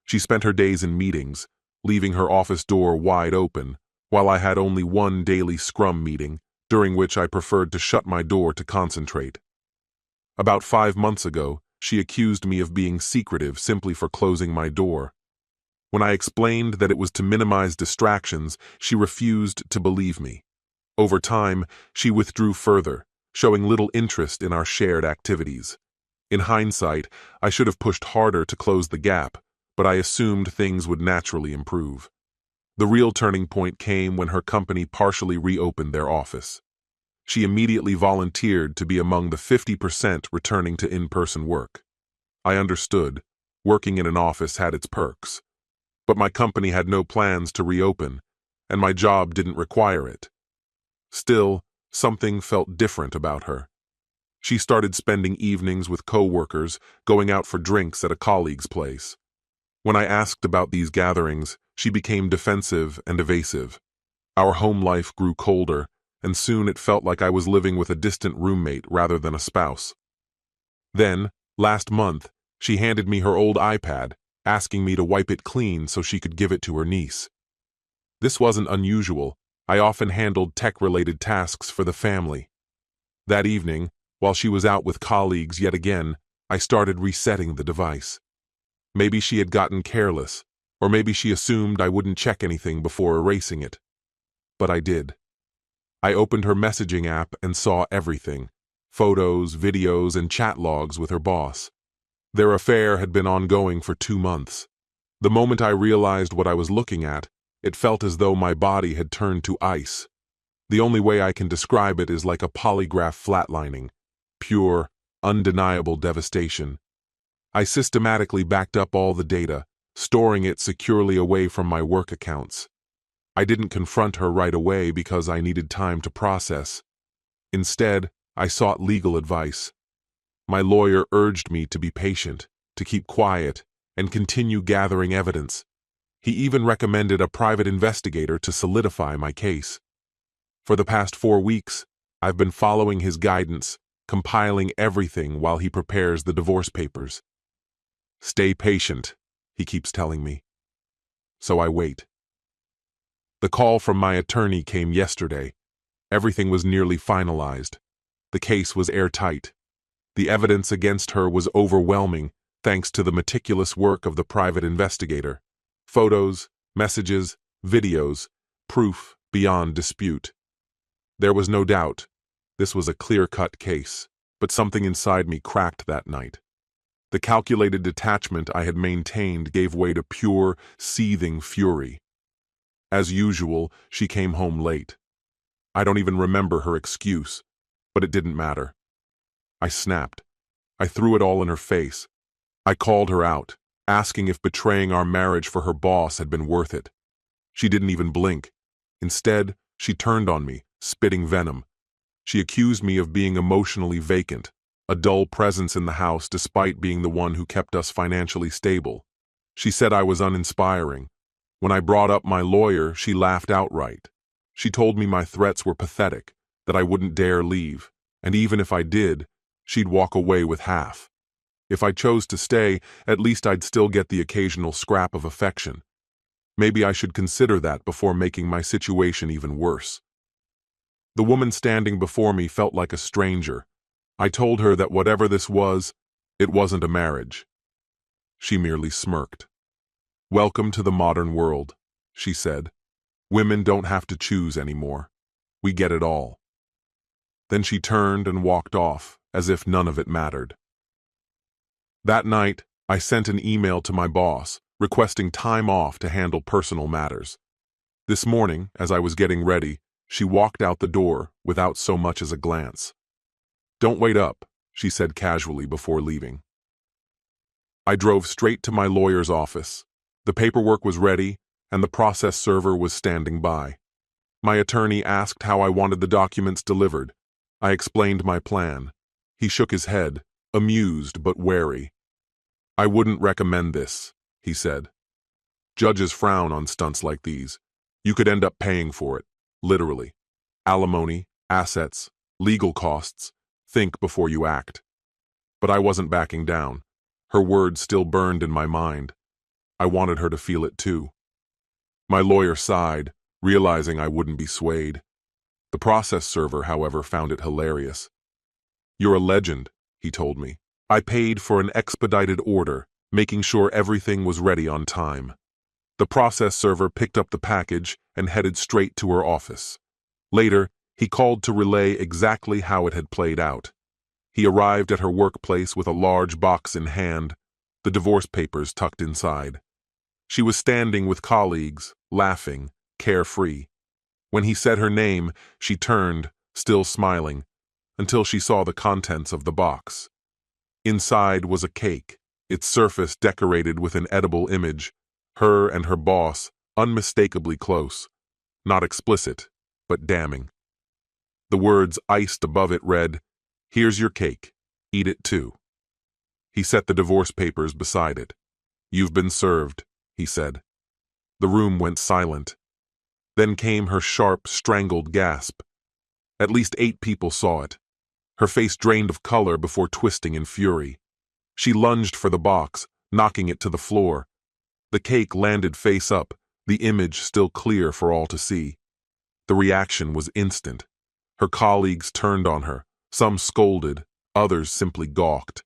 She spent her days in meetings, leaving her office door wide open, while I had only one daily scrum meeting, during which I preferred to shut my door to concentrate. About 5 months ago, she accused me of being secretive simply for closing my door. When I explained that it was to minimize distractions, she refused to believe me. Over time, she withdrew further, showing little interest in our shared activities. In hindsight, I should have pushed harder to close the gap, but I assumed things would naturally improve. The real turning point came when her company partially reopened their office. She immediately volunteered to be among the 50% returning to in-person work. I understood. Working in an office had its perks. But my company had no plans to reopen, and my job didn't require it. Still, something felt different about her. She started spending evenings with co-workers, going out for drinks at a colleague's place. When I asked about these gatherings, she became defensive and evasive. Our home life grew colder, and soon it felt like I was living with a distant roommate rather than a spouse. Then, last month, she handed me her old iPad, asking me to wipe it clean so she could give it to her niece. This wasn't unusual. I often handled tech-related tasks for the family. That evening, while she was out with colleagues yet again, I started resetting the device. Maybe she had gotten careless, or maybe she assumed I wouldn't check anything before erasing it. But I did. I opened her messaging app and saw everything: photos, videos, and chat logs with her boss. Their affair had been ongoing for 2 months. The moment I realized what I was looking at, it felt as though my body had turned to ice. The only way I can describe it is like a polygraph flatlining. Pure, undeniable devastation. I systematically backed up all the data, storing it securely away from my work accounts. I didn't confront her right away because I needed time to process. Instead, I sought legal advice. My lawyer urged me to be patient, to keep quiet, and continue gathering evidence. He even recommended a private investigator to solidify my case. For the past 4 weeks, I've been following his guidance, compiling everything while he prepares the divorce papers. Stay patient, he keeps telling me. So I wait. The call from my attorney came yesterday. Everything was nearly finalized. The case was airtight. The evidence against her was overwhelming, thanks to the meticulous work of the private investigator. Photos, messages, videos, proof beyond dispute. There was no doubt. This was a clear-cut case, but something inside me cracked that night. The calculated detachment I had maintained gave way to pure, seething fury. As usual, she came home late. I don't even remember her excuse, but it didn't matter. I snapped. I threw it all in her face. I called her out, asking if betraying our marriage for her boss had been worth it. She didn't even blink. Instead, she turned on me, spitting venom. She accused me of being emotionally vacant, a dull presence in the house despite being the one who kept us financially stable. She said I was uninspiring. When I brought up my lawyer, she laughed outright. She told me my threats were pathetic, that I wouldn't dare leave, and even if I did, she'd walk away with half. If I chose to stay, at least I'd still get the occasional scrap of affection. Maybe I should consider that before making my situation even worse. The woman standing before me felt like a stranger. I told her that whatever this was, it wasn't a marriage. She merely smirked. "Welcome to the modern world," she said. "Women don't have to choose anymore. We get it all." Then she turned and walked off, as if none of it mattered. That night, I sent an email to my boss, requesting time off to handle personal matters. This morning, as I was getting ready, she walked out the door without so much as a glance. "Don't wait up," she said casually before leaving. I drove straight to my lawyer's office. The paperwork was ready, and the process server was standing by. My attorney asked how I wanted the documents delivered. I explained my plan. He shook his head, amused but wary. "I wouldn't recommend this," he said. "Judges frown on stunts like these. You could end up paying for it, literally. Alimony, assets, legal costs. Think before you act." But I wasn't backing down. Her words still burned in my mind. I wanted her to feel it too. My lawyer sighed, realizing I wouldn't be swayed. The process server, however, found it hilarious. "You're a legend," he told me. "I paid for an expedited order, making sure everything was ready on time." The process server picked up the package and headed straight to her office. Later, he called to relay exactly how it had played out. He arrived at her workplace with a large box in hand, the divorce papers tucked inside. She was standing with colleagues, laughing, carefree. When he said her name, she turned, still smiling, until she saw the contents of the box. Inside was a cake, its surface decorated with an edible image, her and her boss, unmistakably close. Not explicit, but damning. The words iced above it read, "Here's your cake. Eat it too." He set the divorce papers beside it. "You've been served," he said. The room went silent. Then came her sharp, strangled gasp. At least 8 people saw it. Her face drained of color before twisting in fury. She lunged for the box, knocking it to the floor. The cake landed face up, the image still clear for all to see. The reaction was instant. Her colleagues turned on her, some scolded, others simply gawked.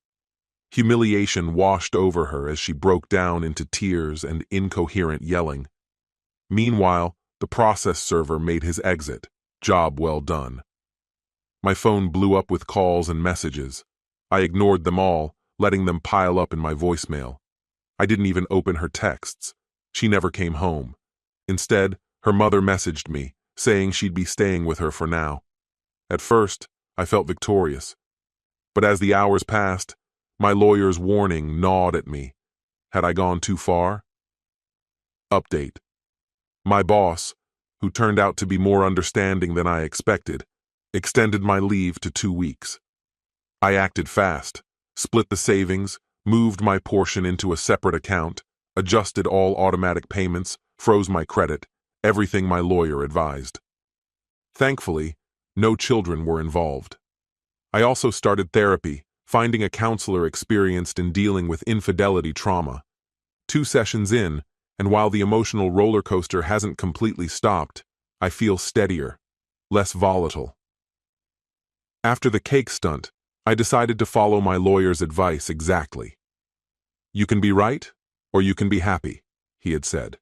Humiliation washed over her as she broke down into tears and incoherent yelling. Meanwhile, the process server made his exit. Job well done. My phone blew up with calls and messages. I ignored them all, letting them pile up in my voicemail. I didn't even open her texts. She never came home. Instead, her mother messaged me, saying she'd be staying with her for now. At first, I felt victorious. But as the hours passed, my lawyer's warning gnawed at me. Had I gone too far? Update. My boss, who turned out to be more understanding than I expected, extended my leave to 2 weeks. I acted fast, split the savings, moved my portion into a separate account, adjusted all automatic payments, froze my credit, everything my lawyer advised. Thankfully, no children were involved. I also started therapy, finding a counselor experienced in dealing with infidelity trauma. 2 sessions in, and while the emotional roller coaster hasn't completely stopped, I feel steadier, less volatile. After the cake stunt, I decided to follow my lawyer's advice exactly. "You can be right, or you can be happy," he had said.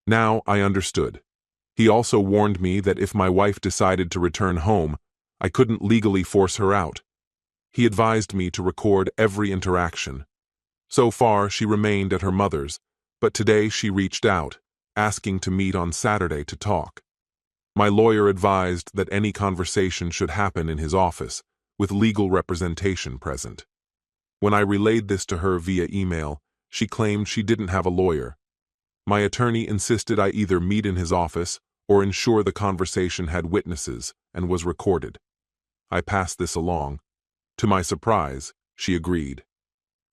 Now I understood. He also warned me that if my wife decided to return home, I couldn't legally force her out. He advised me to record every interaction. So far, she remained at her mother's, but today she reached out, asking to meet on Saturday to talk. My lawyer advised that any conversation should happen in his office, with legal representation present. When I relayed this to her via email, she claimed she didn't have a lawyer. My attorney insisted I either meet in his office or ensure the conversation had witnesses and was recorded. I passed this along. To my surprise, she agreed.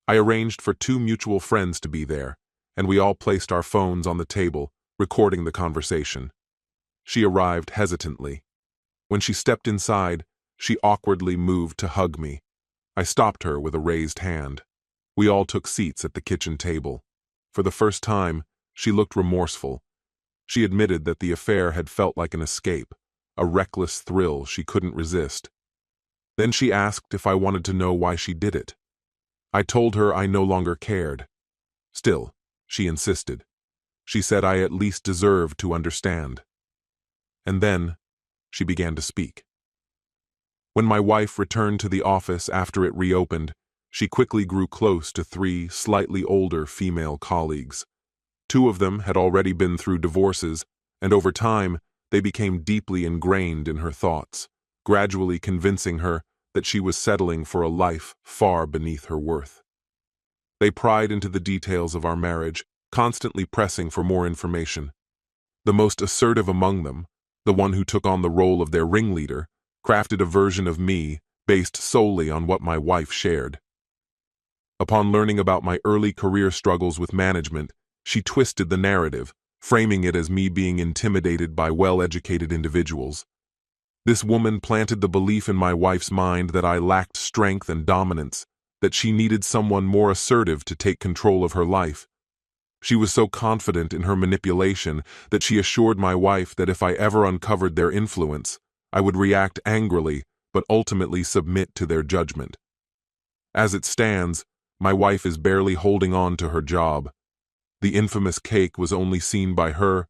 I arranged for 2 mutual friends to be there, and we all placed our phones on the table, recording the conversation. She arrived hesitantly. When she stepped inside, she awkwardly moved to hug me. I stopped her with a raised hand. We all took seats at the kitchen table. For the first time, she looked remorseful. She admitted that the affair had felt like an escape, a reckless thrill she couldn't resist. Then she asked if I wanted to know why she did it. I told her I no longer cared. Still, she insisted. She said I at least deserved to understand. And then, she began to speak. When my wife returned to the office after it reopened, she quickly grew close to 3 slightly older female colleagues. 2 of them had already been through divorces, and over time, they became deeply ingrained in her thoughts, gradually convincing her that she was settling for a life far beneath her worth. They pried into the details of our marriage, constantly pressing for more information. The most assertive among them, the one who took on the role of their ringleader, crafted a version of me based solely on what my wife shared. Upon learning about my early career struggles with management, she twisted the narrative, framing it as me being intimidated by well-educated individuals. This woman planted the belief in my wife's mind that I lacked strength and dominance, that she needed someone more assertive to take control of her life. She was so confident in her manipulation that she assured my wife that if I ever uncovered their influence, I would react angrily but ultimately submit to their judgment. As it stands, my wife is barely holding on to her job. The infamous cake was only seen by her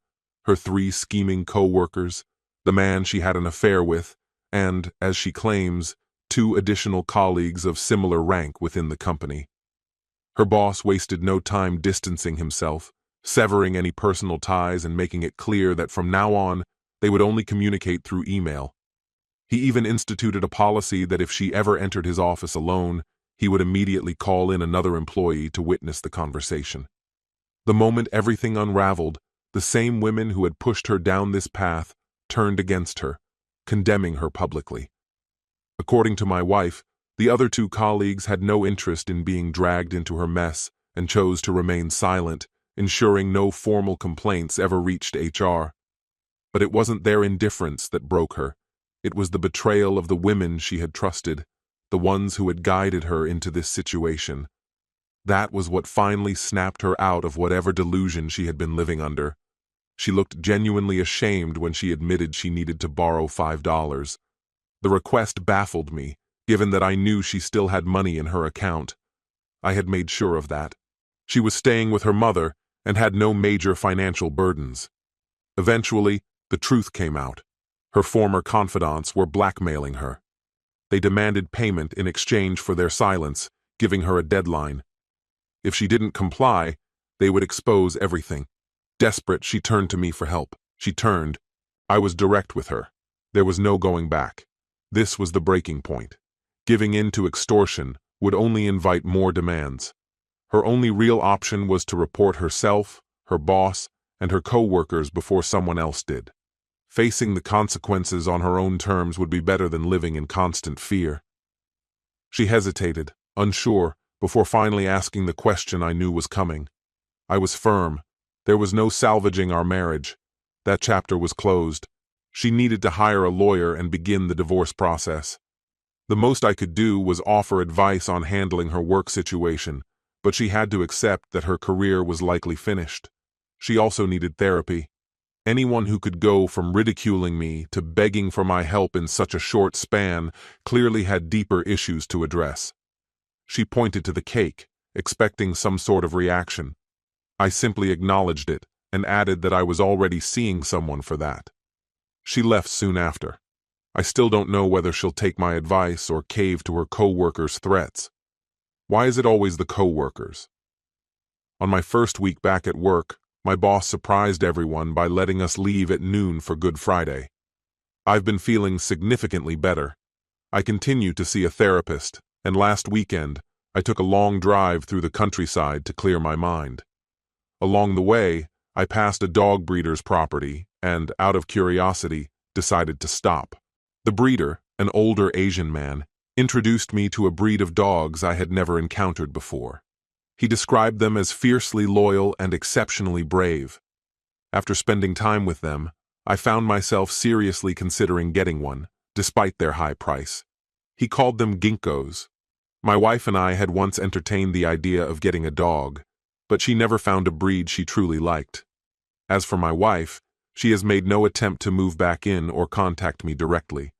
3 scheming co-workers, the man she had an affair with, and, as she claims, 2 additional colleagues of similar rank within the company. Her boss wasted no time distancing himself, severing any personal ties and making it clear that from now on, they would only communicate through email. He even instituted a policy that if she ever entered his office alone, he would immediately call in another employee to witness the conversation. The moment everything unraveled, the same women who had pushed her down this path turned against her, condemning her publicly. According to my wife, the other 2 colleagues had no interest in being dragged into her mess and chose to remain silent, ensuring no formal complaints ever reached HR. But it wasn't their indifference that broke her. It was the betrayal of the women she had trusted, the ones who had guided her into this situation. That was what finally snapped her out of whatever delusion she had been living under. She looked genuinely ashamed when she admitted she needed to borrow $5. The request baffled me, given that I knew she still had money in her account. I had made sure of that. She was staying with her mother and had no major financial burdens. Eventually, the truth came out. Her former confidants were blackmailing her. They demanded payment in exchange for their silence, giving her a deadline. If she didn't comply, they would expose everything. Desperate, she turned to me for help. She turned. I was direct with her. There was no going back. This was the breaking point. Giving in to extortion would only invite more demands. Her only real option was to report herself, her boss, and her co-workers before someone else did. Facing the consequences on her own terms would be better than living in constant fear. She hesitated, unsure, before finally asking the question I knew was coming. I was firm. There was no salvaging our marriage. That chapter was closed. She needed to hire a lawyer and begin the divorce process. The most I could do was offer advice on handling her work situation, but she had to accept that her career was likely finished. She also needed therapy. Anyone who could go from ridiculing me to begging for my help in such a short span clearly had deeper issues to address. She pointed to the cake, expecting some sort of reaction. I simply acknowledged it and added that I was already seeing someone for that. She left soon after. I still don't know whether she'll take my advice or cave to her co-workers' threats. Why is it always the co-workers? On my first week back at work, my boss surprised everyone by letting us leave at noon for Good Friday. I've been feeling significantly better. I continue to see a therapist, and last weekend, I took a long drive through the countryside to clear my mind. Along the way, I passed a dog breeder's property and, out of curiosity, decided to stop. The breeder, an older Asian man, introduced me to a breed of dogs I had never encountered before. He described them as fiercely loyal and exceptionally brave. After spending time with them, I found myself seriously considering getting one, despite their high price. He called them ginkgos. My wife and I had once entertained the idea of getting a dog, but she never found a breed she truly liked. As for my wife, she has made no attempt to move back in or contact me directly.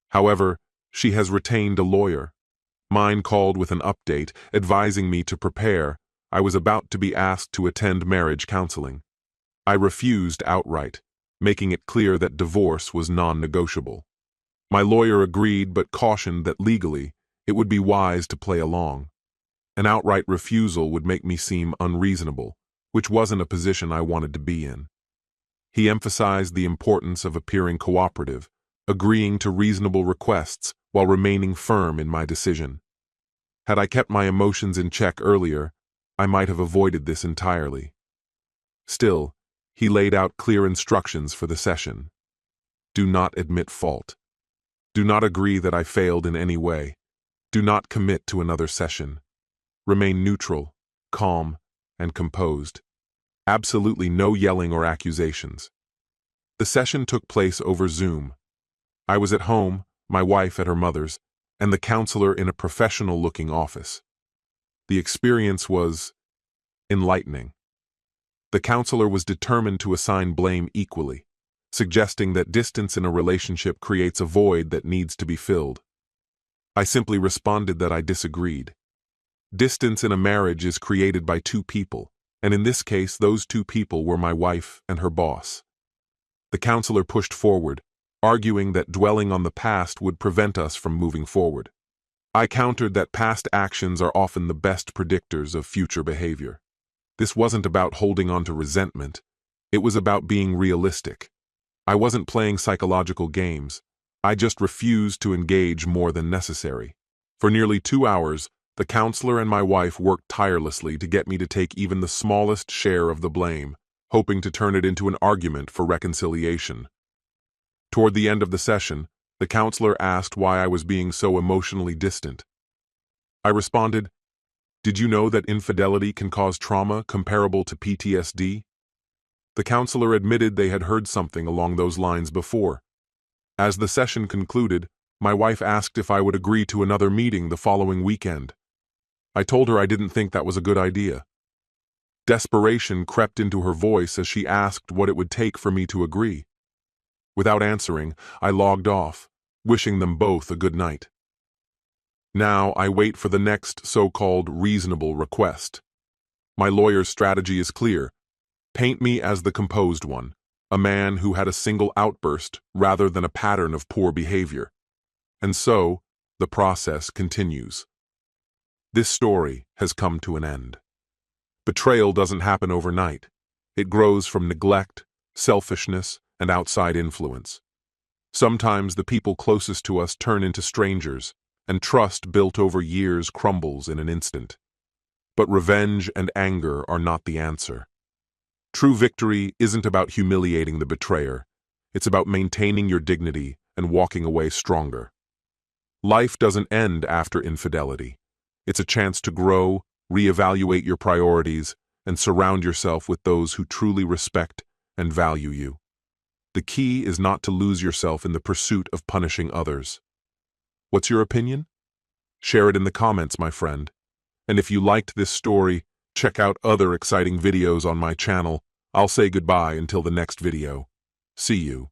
However, she has retained a lawyer. Mine called with an update, advising me to prepare. I was about to be asked to attend marriage counseling. I refused outright, making it clear that divorce was non-negotiable. My lawyer agreed but cautioned that legally, it would be wise to play along. An outright refusal would make me seem unreasonable, which wasn't a position I wanted to be in. He emphasized the importance of appearing cooperative, agreeing to reasonable requests while remaining firm in my decision. Had I kept my emotions in check earlier, I might have avoided this entirely. Still, he laid out clear instructions for the session. Do not admit fault. Do not agree that I failed in any way. Do not commit to another session. Remain neutral, calm, and composed. Absolutely no yelling or accusations. The session took place over Zoom. I was at home, my wife at her mother's, and the counselor in a professional-looking office. The experience was enlightening. The counselor was determined to assign blame equally, suggesting that distance in a relationship creates a void that needs to be filled. I simply responded that I disagreed. Distance in a marriage is created by two people, and in this case, those two people were my wife and her boss. The counselor pushed forward, arguing that dwelling on the past would prevent us from moving forward. I countered that past actions are often the best predictors of future behavior. This wasn't about holding on to resentment. It was about being realistic. I wasn't playing psychological games. I just refused to engage more than necessary. For nearly 2 hours, the counselor and my wife worked tirelessly to get me to take even the smallest share of the blame, hoping to turn it into an argument for reconciliation. Toward the end of the session, the counselor asked why I was being so emotionally distant. I responded, "Did you know that infidelity can cause trauma comparable to PTSD?" The counselor admitted they had heard something along those lines before. As the session concluded, my wife asked if I would agree to another meeting the following weekend. I told her I didn't think that was a good idea. Desperation crept into her voice as she asked what it would take for me to agree. Without answering, I logged off, wishing them both a good night. Now I wait for the next so-called reasonable request. My lawyer's strategy is clear. Paint me as the composed one, a man who had a single outburst rather than a pattern of poor behavior. And so, the process continues. This story has come to an end. Betrayal doesn't happen overnight. It grows from neglect, selfishness, and outside influence. Sometimes the people closest to us turn into strangers, and trust built over years crumbles in an instant. But revenge and anger are not the answer. True victory isn't about humiliating the betrayer. It's about maintaining your dignity and walking away stronger. Life doesn't end after infidelity. It's a chance to grow, reevaluate your priorities, and surround yourself with those who truly respect and value you. The key is not to lose yourself in the pursuit of punishing others. What's your opinion? Share it in the comments, my friend. And if you liked this story, check out other exciting videos on my channel. I'll say goodbye until the next video. See you.